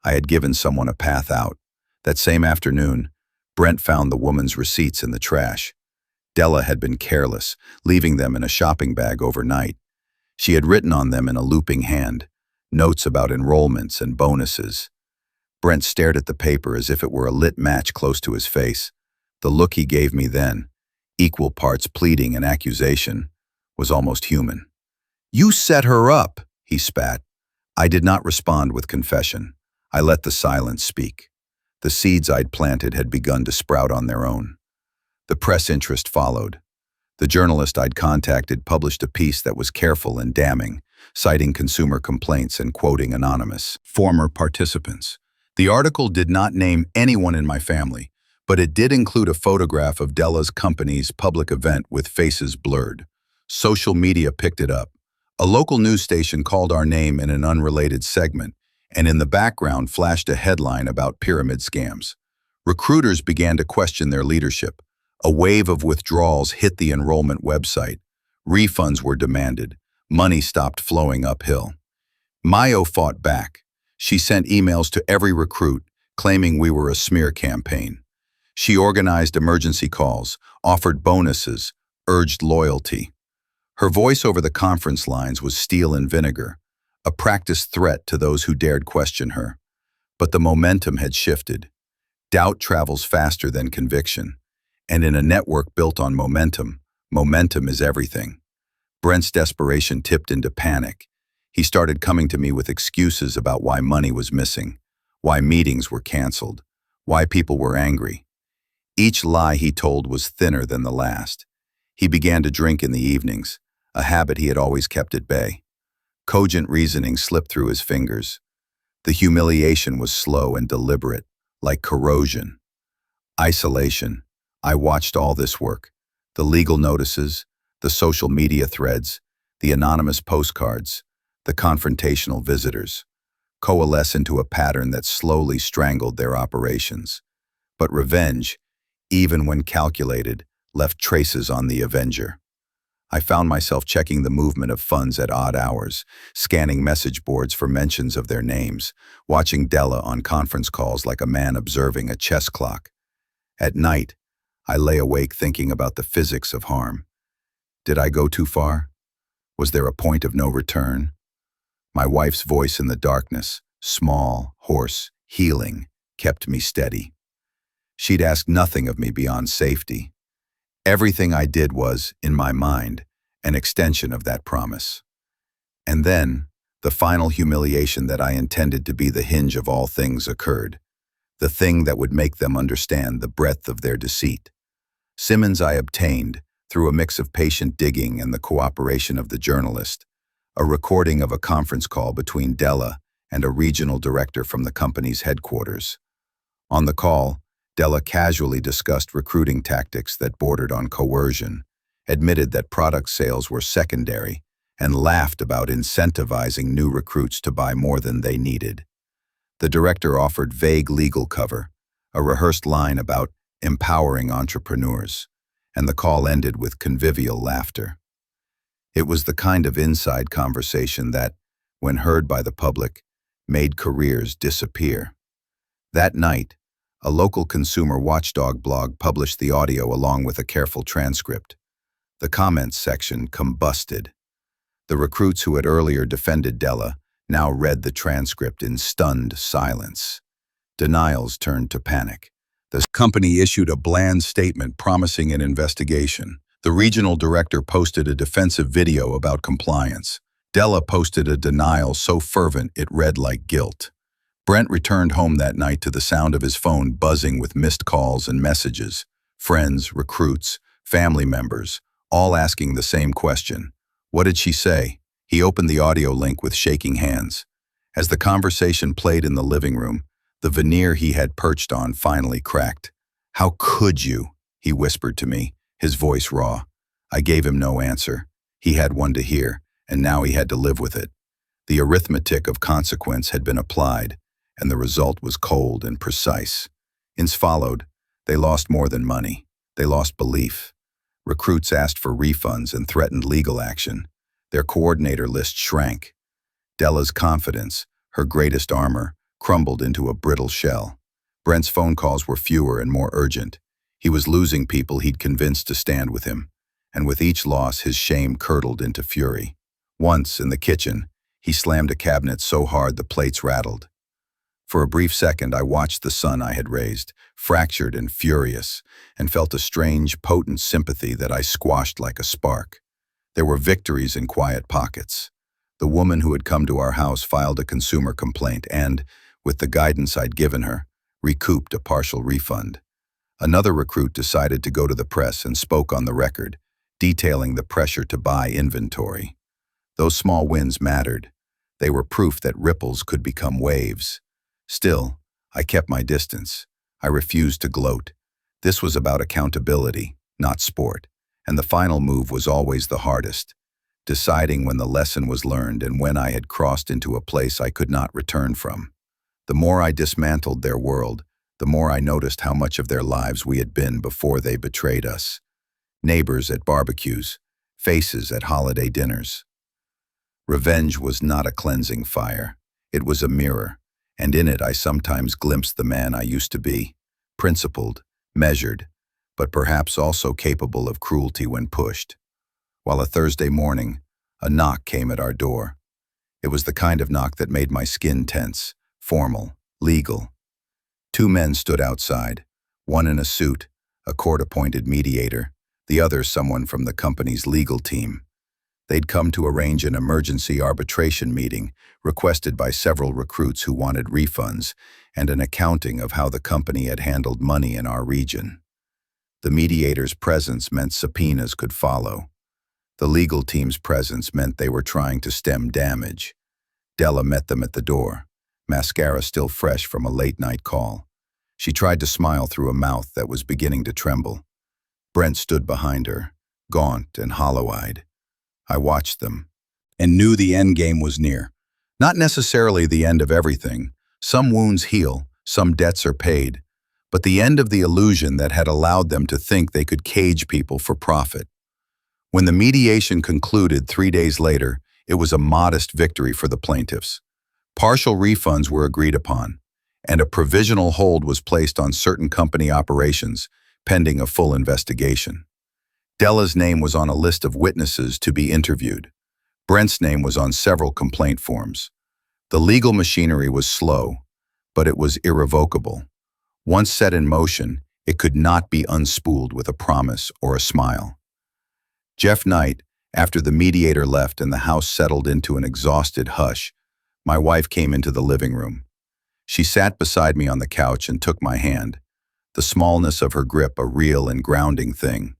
I had given someone a path out. That same afternoon, Brent found the woman's receipts in the trash. Della had been careless, leaving them in a shopping bag overnight. She had written on them in a looping hand, notes about enrollments and bonuses. Brent stared at the paper as if it were a lit match close to his face. The look he gave me then, equal parts pleading and accusation, was almost human. "You set her up," he spat. I did not respond with confession. I let the silence speak. The seeds I'd planted had begun to sprout on their own. The press interest followed. The journalist I'd contacted published a piece that was careful and damning, citing consumer complaints and quoting anonymous former participants. The article did not name anyone in my family, but it did include a photograph of Della's company's public event with faces blurred. Social media picked it up. A local news station called our name in an unrelated segment, and in the background flashed a headline about pyramid scams. Recruiters began to question their leadership. A wave of withdrawals hit the enrollment website. Refunds were demanded. Money stopped flowing uphill. Mayo fought back. She sent emails to every recruit, claiming we were a smear campaign. She organized emergency calls, offered bonuses, urged loyalty. Her voice over the conference lines was steel and vinegar, a practiced threat to those who dared question her. But the momentum had shifted. Doubt travels faster than conviction. And in a network built on momentum, momentum is everything. Brent's desperation tipped into panic. He started coming to me with excuses about why money was missing, why meetings were canceled, why people were angry. Each lie he told was thinner than the last. He began to drink in the evenings, a habit he had always kept at bay. Cogent reasoning slipped through his fingers. The humiliation was slow and deliberate, like corrosion. Isolation. I watched all this work. The legal notices, the social media threads, the anonymous postcards, the confrontational visitors, coalesce into a pattern that slowly strangled their operations. But revenge, even when calculated, left traces on the avenger. I found myself checking the movement of funds at odd hours, scanning message boards for mentions of their names, watching Della on conference calls like a man observing a chess clock. At night, I lay awake thinking about the physics of harm. Did I go too far? Was there a point of no return? My wife's voice in the darkness, small, hoarse, healing, kept me steady. She'd ask nothing of me beyond safety. Everything I did was, in my mind, an extension of that promise. And then, the final humiliation that I intended to be the hinge of all things occurred, the thing that would make them understand the breadth of their deceit. Simmons I obtained, through a mix of patient digging and the cooperation of the journalist, a recording of a conference call between Della and a regional director from the company's headquarters. On the call, Della casually discussed recruiting tactics that bordered on coercion, admitted that product sales were secondary, and laughed about incentivizing new recruits to buy more than they needed. The director offered vague legal cover, a rehearsed line about empowering entrepreneurs, and the call ended with convivial laughter. It was the kind of inside conversation that, when heard by the public, made careers disappear. That night, a local consumer watchdog blog published the audio along with a careful transcript. The comments section combusted. The recruits who had earlier defended Della now read the transcript in stunned silence. Denials turned to panic. The company issued a bland statement promising an investigation. The regional director posted a defensive video about compliance. Della posted a denial so fervent it read like guilt. Brent returned home that night to the sound of his phone buzzing with missed calls and messages. Friends, recruits, family members, all asking the same question. What did she say? He opened the audio link with shaking hands. As the conversation played in the living room, the veneer he had perched on finally cracked. "How could you?" he whispered to me, his voice raw. I gave him no answer. He had one to hear, and now he had to live with it. The arithmetic of consequence had been applied, and the result was cold and precise. Ins followed. They lost more than money. They lost belief. Recruits asked for refunds and threatened legal action. Their coordinator list shrank. Della's confidence, her greatest armor, crumbled into a brittle shell. Brent's phone calls were fewer and more urgent. He was losing people he'd convinced to stand with him, and with each loss his shame curdled into fury. Once, in the kitchen, he slammed a cabinet so hard the plates rattled. For a brief second I watched the son I had raised, fractured and furious, and felt a strange, potent sympathy that I squashed like a spark. There were victories in quiet pockets. The woman who had come to our house filed a consumer complaint and, with the guidance I'd given her, recouped a partial refund. Another recruit decided to go to the press and spoke on the record, detailing the pressure to buy inventory. Those small wins mattered. They were proof that ripples could become waves. Still, I kept my distance. I refused to gloat. This was about accountability, not sport, and the final move was always the hardest, deciding when the lesson was learned and when I had crossed into a place I could not return from. The more I dismantled their world, the more I noticed how much of their lives we had been before they betrayed us. Neighbors at barbecues, faces at holiday dinners. Revenge was not a cleansing fire. It was a mirror, and in it I sometimes glimpsed the man I used to be, principled, measured, but perhaps also capable of cruelty when pushed. While a Thursday morning, a knock came at our door. It was the kind of knock that made my skin tense, formal, legal. Two men stood outside, one in a suit, a court-appointed mediator, the other someone from the company's legal team. They'd come to arrange an emergency arbitration meeting requested by several recruits who wanted refunds and an accounting of how the company had handled money in our region. The mediator's presence meant subpoenas could follow. The legal team's presence meant they were trying to stem damage. Della met them at the door, mascara still fresh from a late-night call. She tried to smile through a mouth that was beginning to tremble. Brent stood behind her, gaunt and hollow-eyed. I watched them, and knew the end game was near. Not necessarily the end of everything. Some wounds heal, some debts are paid, but the end of the illusion that had allowed them to think they could cage people for profit. When the mediation concluded 3 days later, it was a modest victory for the plaintiffs. Partial refunds were agreed upon, and a provisional hold was placed on certain company operations, pending a full investigation. Della's name was on a list of witnesses to be interviewed. Brent's name was on several complaint forms. The legal machinery was slow, but it was irrevocable. Once set in motion, It could not be unspooled with a promise or a smile. Jeff Knight, after the mediator left and the house settled into an exhausted hush, my wife came into the living room. She sat beside me on the couch and took my hand, the smallness of her grip a real and grounding thing.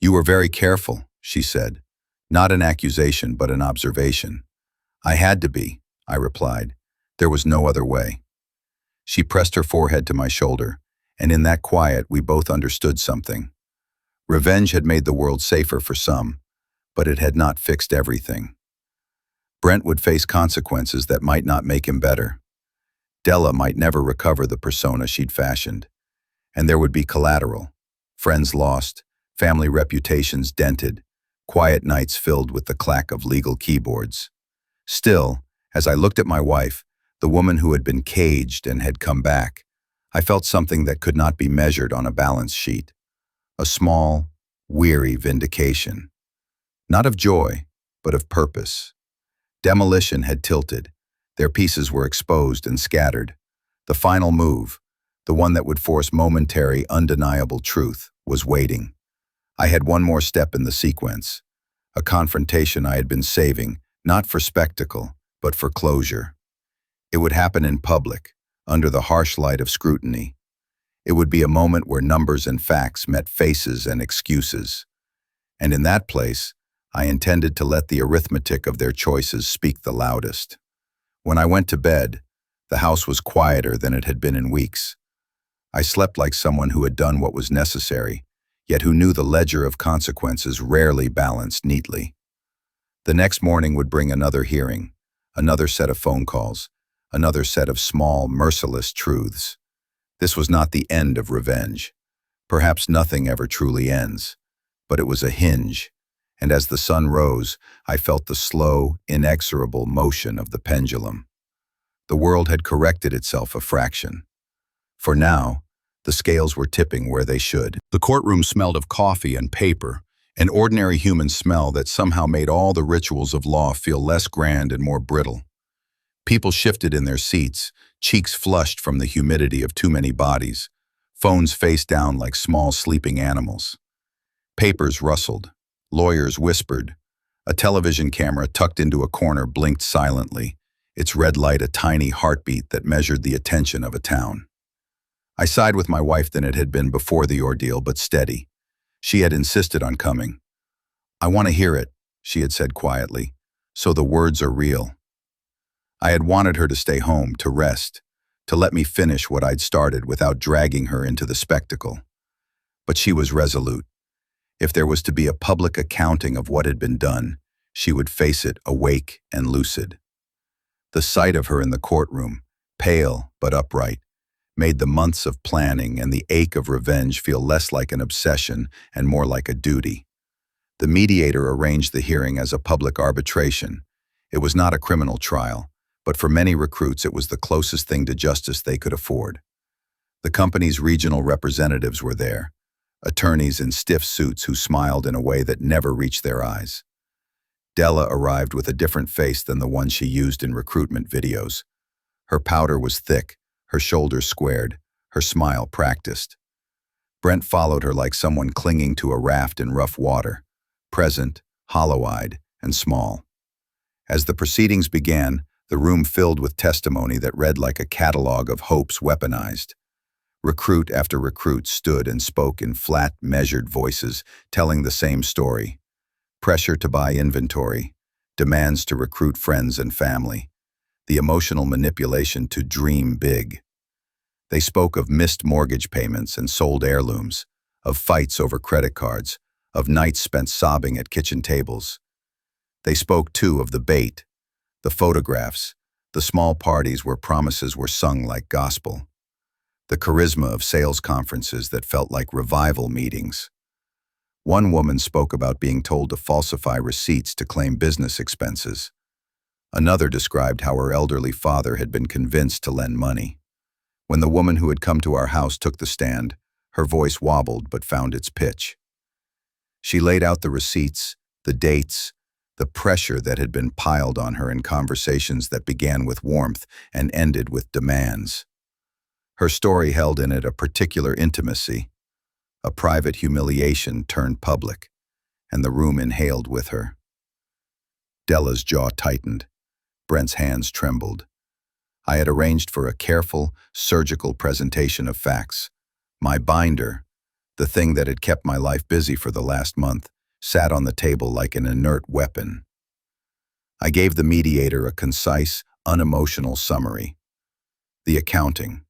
"You were very careful," she said. "Not an accusation, but an observation." "I had to be," I replied. "There was no other way." She pressed her forehead to my shoulder, and in that quiet we both understood something. Revenge had made the world safer for some, but it had not fixed everything. Brent would face consequences that might not make him better. Della might never recover the persona she'd fashioned. And there would be collateral: friends lost, family reputations dented, quiet nights filled with the clack of legal keyboards. Still, as I looked at my wife, the woman who had been caged and had come back, I felt something that could not be measured on a balance sheet. A small, weary vindication. Not of joy, but of purpose. Demolition had tilted. Their pieces were exposed and scattered. The final move, the one that would force momentary, undeniable truth, was waiting. I had one more step in the sequence, a confrontation I had been saving, not for spectacle, but for closure. It would happen in public, under the harsh light of scrutiny. It would be a moment where numbers and facts met faces and excuses. And in that place, I intended to let the arithmetic of their choices speak the loudest. When I went to bed, the house was quieter than it had been in weeks. I slept like someone who had done what was necessary, yet who knew the ledger of consequences rarely balanced neatly. The next morning would bring another hearing, another set of phone calls, another set of small, merciless truths. This was not the end of revenge. Perhaps nothing ever truly ends, but it was a hinge, and as the sun rose, I felt the slow, inexorable motion of the pendulum. The world had corrected itself a fraction. For now, the scales were tipping where they should. The courtroom smelled of coffee and paper, an ordinary human smell that somehow made all the rituals of law feel less grand and more brittle. People shifted in their seats, cheeks flushed from the humidity of too many bodies, phones face down like small sleeping animals. Papers rustled, lawyers whispered. A television camera tucked into a corner blinked silently, its red light a tiny heartbeat that measured the attention of a town. I sighed with my wife than it had been before the ordeal, but steady. She had insisted on coming. "I want to hear it," she had said quietly, "so the words are real." I had wanted her to stay home, to rest, to let me finish what I'd started without dragging her into the spectacle. But she was resolute. If there was to be a public accounting of what had been done, she would face it awake and lucid. The sight of her in the courtroom, pale but upright, made the months of planning and the ache of revenge feel less like an obsession and more like a duty. The mediator arranged the hearing as a public arbitration. It was not a criminal trial, but for many recruits it was the closest thing to justice they could afford. The company's regional representatives were there, attorneys in stiff suits who smiled in a way that never reached their eyes. Della arrived with a different face than the one she used in recruitment videos. Her powder was thick, her shoulders squared, her smile practiced. Brent followed her like someone clinging to a raft in rough water, present, hollow-eyed, and small. As the proceedings began, the room filled with testimony that read like a catalog of hopes weaponized. Recruit after recruit stood and spoke in flat, measured voices, telling the same story. Pressure to buy inventory, demands to recruit friends and family, the emotional manipulation to dream big. They spoke of missed mortgage payments and sold heirlooms, of fights over credit cards, of nights spent sobbing at kitchen tables. They spoke, too, of the bait, the photographs, the small parties where promises were sung like gospel, the charisma of sales conferences that felt like revival meetings. One woman spoke about being told to falsify receipts to claim business expenses. Another described how her elderly father had been convinced to lend money. When the woman who had come to our house took the stand, her voice wobbled but found its pitch. She laid out the receipts, the dates, the pressure that had been piled on her in conversations that began with warmth and ended with demands. Her story held in it a particular intimacy, a private humiliation turned public, and the room inhaled with her. Della's jaw tightened. Brent's hands trembled. I had arranged for a careful, surgical presentation of facts. My binder, the thing that had kept my life busy for the last month, sat on the table like an inert weapon. I gave the mediator a concise, unemotional summary. The accounting,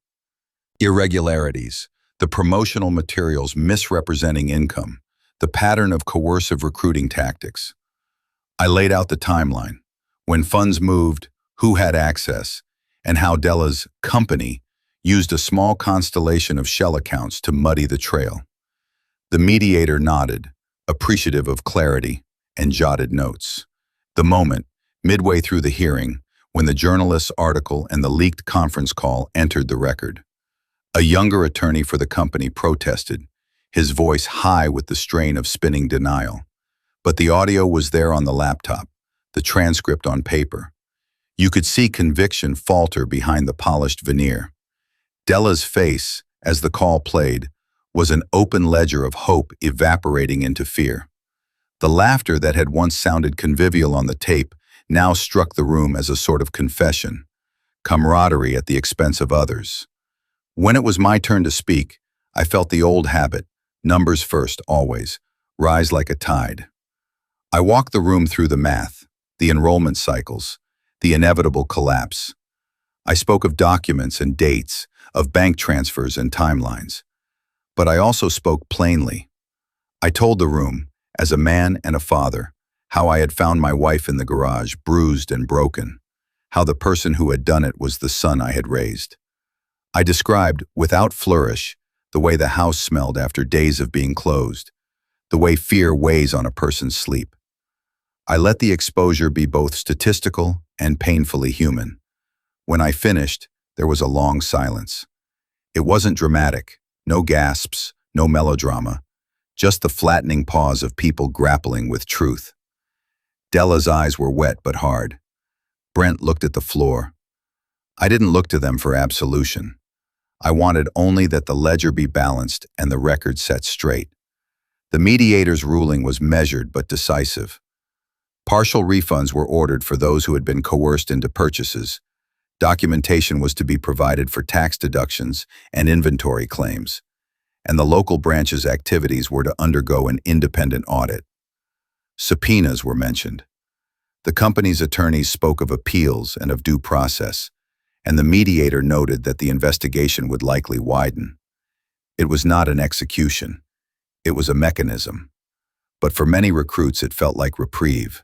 irregularities, the promotional materials misrepresenting income, the pattern of coercive recruiting tactics. I laid out the timeline, when funds moved, who had access, and how Della's company used a small constellation of shell accounts to muddy the trail. The mediator nodded, appreciative of clarity, and jotted notes. The moment, midway through the hearing, when the journalist's article and the leaked conference call entered the record. A younger attorney for the company protested, his voice high with the strain of spinning denial. But the audio was there on the laptop, the transcript on paper. You could see conviction falter behind the polished veneer. Della's face, as the call played, was an open ledger of hope evaporating into fear. The laughter that had once sounded convivial on the tape now struck the room as a sort of confession, camaraderie at the expense of others. When it was my turn to speak, I felt the old habit, numbers first always, rise like a tide. I walked the room through the math, the enrollment cycles, the inevitable collapse. I spoke of documents and dates, of bank transfers and timelines. But I also spoke plainly. I told the room, as a man and a father, how I had found my wife in the garage, bruised and broken, how the person who had done it was the son I had raised. I described, without flourish, the way the house smelled after days of being closed, the way fear weighs on a person's sleep. I let the exposure be both statistical and painfully human. When I finished, there was a long silence. It wasn't dramatic, no gasps, no melodrama, just the flattening pause of people grappling with truth. Della's eyes were wet but hard. Brent looked at the floor. I didn't look to them for absolution. I wanted only that the ledger be balanced and the record set straight. The mediator's ruling was measured but decisive. Partial refunds were ordered for those who had been coerced into purchases. Documentation was to be provided for tax deductions and inventory claims, and the local branch's activities were to undergo an independent audit. Subpoenas were mentioned. The company's attorneys spoke of appeals and of due process, and the mediator noted that the investigation would likely widen. It was not an execution. It was a mechanism. But for many recruits, it felt like reprieve.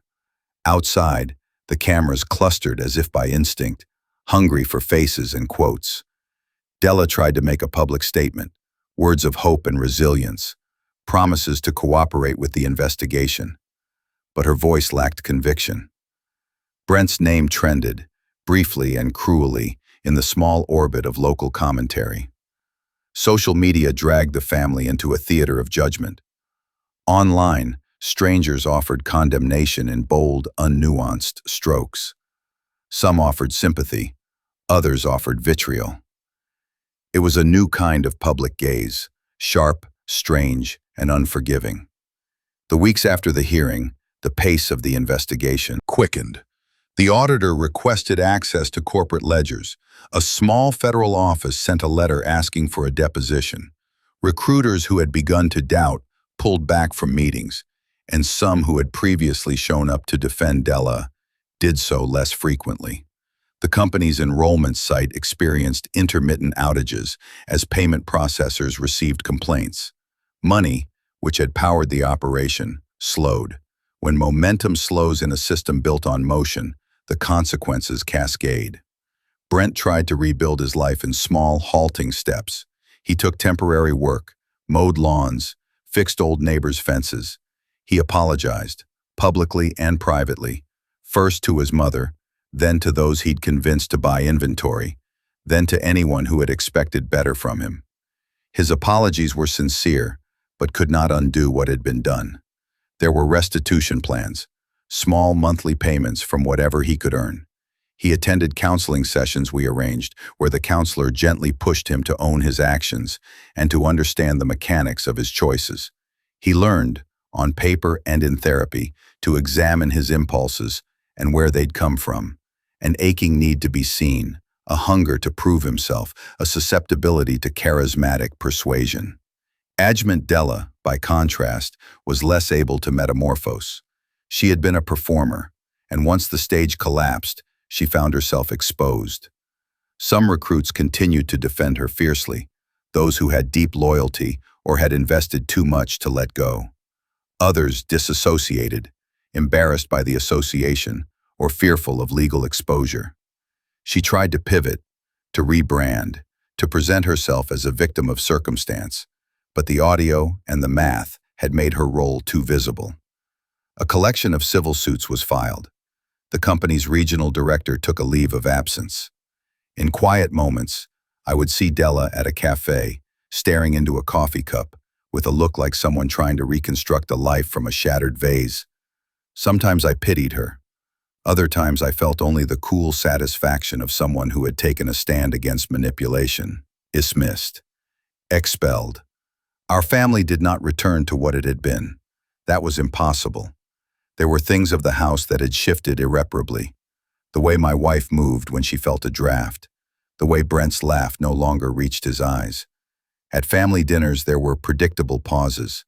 Outside, the cameras clustered as if by instinct, hungry for faces and quotes. Della tried to make a public statement, words of hope and resilience, promises to cooperate with the investigation. But her voice lacked conviction. Brent's name trended, briefly and cruelly, in the small orbit of local commentary. Social media dragged the family into a theater of judgment. Online, strangers offered condemnation in bold, unnuanced strokes. Some offered sympathy, others offered vitriol. It was a new kind of public gaze, sharp, strange, and unforgiving. The weeks after the hearing, the pace of the investigation quickened. The auditor requested access to corporate ledgers. A small federal office sent a letter asking for a deposition. Recruiters who had begun to doubt pulled back from meetings, and some who had previously shown up to defend Della did so less frequently. The company's enrollment site experienced intermittent outages as payment processors received complaints. Money, which had powered the operation, slowed. When momentum slows in a system built on motion, the consequences cascade. Brent tried to rebuild his life in small, halting steps. He took temporary work, mowed lawns, fixed old neighbors' fences. He apologized, publicly and privately, first to his mother, then to those he'd convinced to buy inventory, then to anyone who had expected better from him. His apologies were sincere, but could not undo what had been done. There were restitution plans, small monthly payments from whatever he could earn. He attended counseling sessions we arranged, where the counselor gently pushed him to own his actions and to understand the mechanics of his choices. He learned, on paper and in therapy, to examine his impulses and where they'd come from. An aching need to be seen, a hunger to prove himself, a susceptibility to charismatic persuasion. Ajment Della, by contrast, was less able to metamorphose. She had been a performer, and once the stage collapsed, she found herself exposed. Some recruits continued to defend her fiercely, those who had deep loyalty or had invested too much to let go. Others disassociated, embarrassed by the association or fearful of legal exposure. She tried to pivot, to rebrand, to present herself as a victim of circumstance, but the audio and the math had made her role too visible. A collection of civil suits was filed. The company's regional director took a leave of absence. In quiet moments, I would see Della at a cafe, staring into a coffee cup, with a look like someone trying to reconstruct a life from a shattered vase. Sometimes I pitied her. Other times I felt only the cool satisfaction of someone who had taken a stand against manipulation, dismissed, expelled. Our family did not return to what it had been. That was impossible. There were things of the house that had shifted irreparably. The way my wife moved when she felt a draft. The way Brent's laugh no longer reached his eyes. At family dinners there were predictable pauses,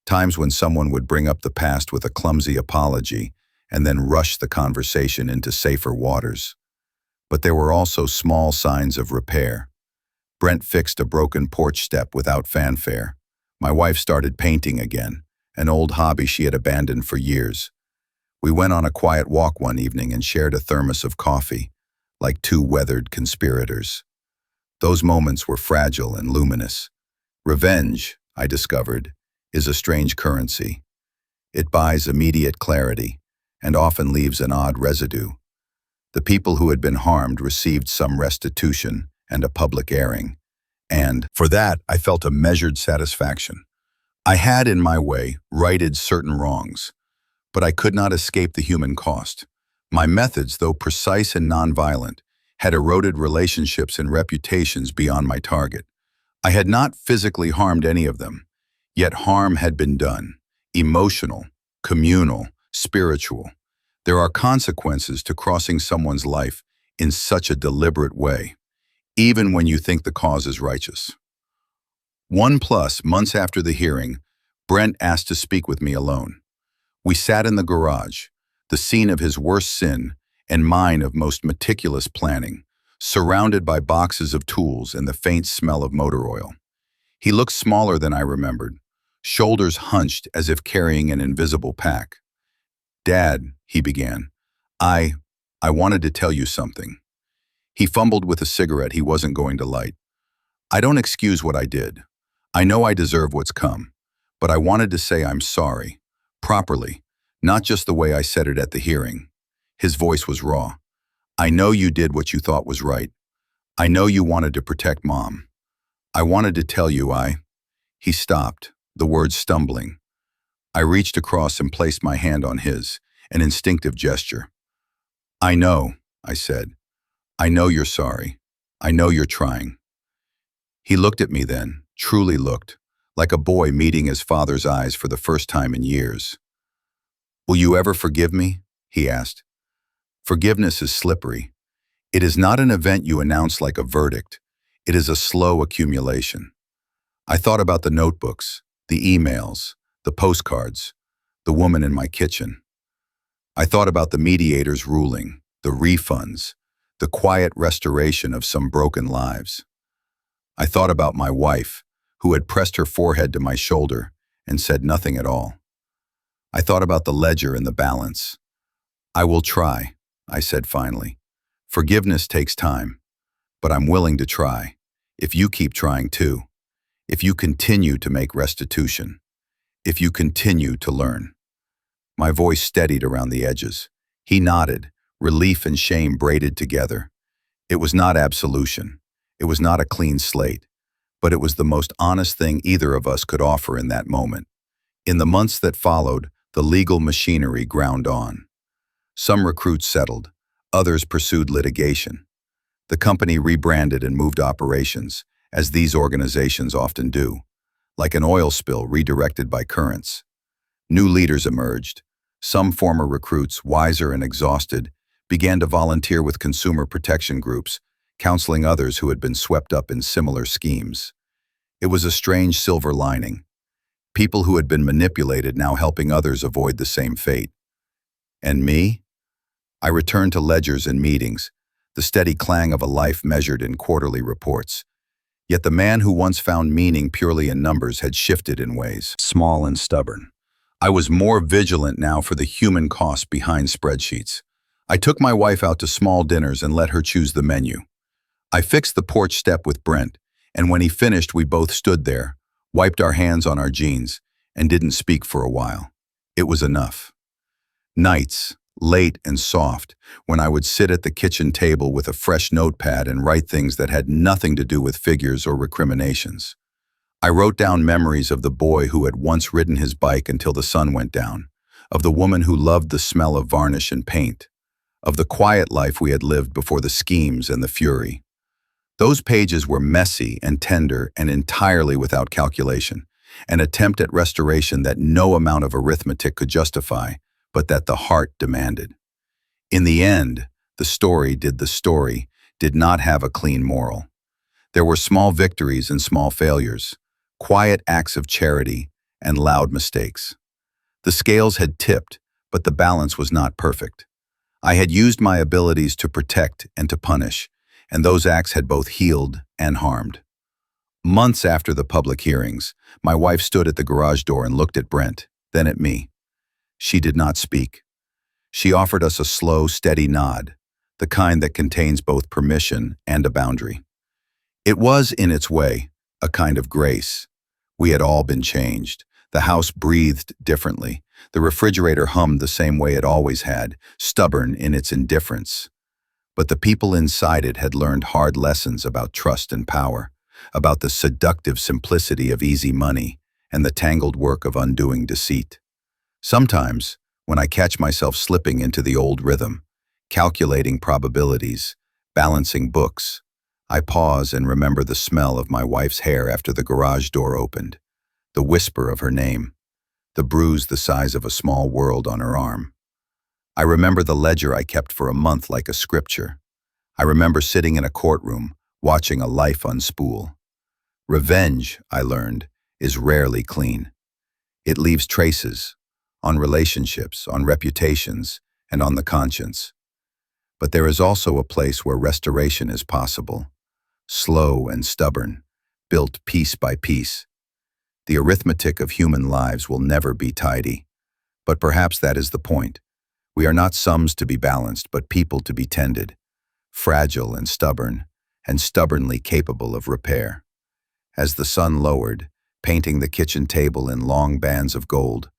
times when someone would bring up the past with a clumsy apology and then rush the conversation into safer waters. But there were also small signs of repair. Brent fixed a broken porch step without fanfare. My wife started painting again, an old hobby she had abandoned for years. We went on a quiet walk one evening and shared a thermos of coffee, like two weathered conspirators. Those moments were fragile and luminous. Revenge, I discovered, is a strange currency. It buys immediate clarity and often leaves an odd residue. The people who had been harmed received some restitution and a public airing, and for that I felt a measured satisfaction. I had, in my way, righted certain wrongs, but I could not escape the human cost. My methods, though precise and nonviolent, had eroded relationships and reputations beyond my target. I had not physically harmed any of them, yet harm had been done. Emotional, communal, spiritual. There are consequences to crossing someone's life in such a deliberate way, even when you think the cause is righteous. 1+ months after the hearing, Brent asked to speak with me alone. We sat in the garage, the scene of his worst sin and mine of most meticulous planning, surrounded by boxes of tools and the faint smell of motor oil. He looked smaller than I remembered, shoulders hunched as if carrying an invisible pack. "Dad," he began, I wanted to tell you something." He fumbled with a cigarette he wasn't going to light. "I don't excuse what I did. I know I deserve what's come, but I wanted to say I'm sorry, properly, not just the way I said it at the hearing." His voice was raw. "I know you did what you thought was right. I know you wanted to protect Mom. I wanted to tell you He stopped, the words stumbling. I reached across and placed my hand on his, an instinctive gesture. "I know," I said. "I know you're sorry. I know you're trying." He looked at me then, truly looked, like a boy meeting his father's eyes for the first time in years. "Will you ever forgive me?" he asked. Forgiveness is slippery. It is not an event you announce like a verdict. It is a slow accumulation. I thought about the notebooks, the emails, the postcards, the woman in my kitchen. I thought about the mediator's ruling, the refunds, the quiet restoration of some broken lives. I thought about my wife, who had pressed her forehead to my shoulder and said nothing at all. I thought about the ledger and the balance. "I will try," I said finally. "Forgiveness takes time, but I'm willing to try, if you keep trying too, if you continue to make restitution, if you continue to learn." My voice steadied around the edges. He nodded, relief and shame braided together. It was not absolution. It was not a clean slate, but it was the most honest thing either of us could offer in that moment. In the months that followed, the legal machinery ground on. Some recruits settled, Others pursued litigation. The company rebranded and moved operations, as these organizations often do, like an oil spill redirected by currents. New leaders emerged. Some former recruits, wiser and exhausted, began to volunteer with consumer protection groups, counseling others who had been swept up in similar schemes. It was a strange silver lining. People who had been manipulated now helping others avoid the same fate. And me? I returned to ledgers and meetings, the steady clang of a life measured in quarterly reports. Yet the man who once found meaning purely in numbers had shifted in ways, small and stubborn. I was more vigilant now for the human cost behind spreadsheets. I took my wife out to small dinners and let her choose the menu. I fixed the porch step with Brent, and when he finished, we both stood there, wiped our hands on our jeans, and didn't speak for a while. It was enough. Nights, late and soft, when I would sit at the kitchen table with a fresh notepad and write things that had nothing to do with figures or recriminations. I wrote down memories of the boy who had once ridden his bike until the sun went down, of the woman who loved the smell of varnish and paint, of the quiet life we had lived before the schemes and the fury. Those pages were messy and tender and entirely without calculation, an attempt at restoration that no amount of arithmetic could justify, but that the heart demanded. In the end, the story did not have a clean moral. There were small victories and small failures, quiet acts of charity and loud mistakes. The scales had tipped, but the balance was not perfect. I had used my abilities to protect and to punish, and those acts had both healed and harmed. Months after the public hearings, my wife stood at the garage door and looked at Brent, then at me. She did not speak. She offered us a slow, steady nod, the kind that contains both permission and a boundary. It was, in its way, a kind of grace. We had all been changed. The house breathed differently. The refrigerator hummed the same way it always had, stubborn in its indifference. But the people inside it had learned hard lessons about trust and power, about the seductive simplicity of easy money and the tangled work of undoing deceit. Sometimes, when I catch myself slipping into the old rhythm, calculating probabilities, balancing books, I pause and remember the smell of my wife's hair after the garage door opened, the whisper of her name, the bruise the size of a small world on her arm. I remember the ledger I kept for a month like a scripture. I remember sitting in a courtroom, watching a life unspool. Revenge, I learned, is rarely clean. It leaves traces, on relationships, on reputations, and on the conscience. But there is also a place where restoration is possible, slow and stubborn, built piece by piece. The arithmetic of human lives will never be tidy, but perhaps that is the point. We are not sums to be balanced, but people to be tended, fragile and stubbornly capable of repair. As the sun lowered, painting the kitchen table in long bands of gold,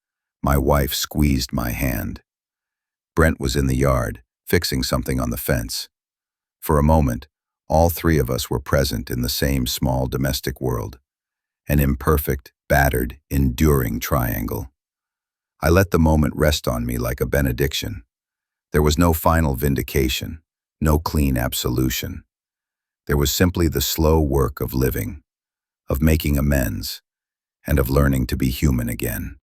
my wife squeezed my hand. Brent was in the yard, fixing something on the fence. For a moment, all three of us were present in the same small domestic world, an imperfect, battered, enduring triangle. I let the moment rest on me like a benediction. There was no final vindication, no clean absolution. There was simply the slow work of living, of making amends, and of learning to be human again.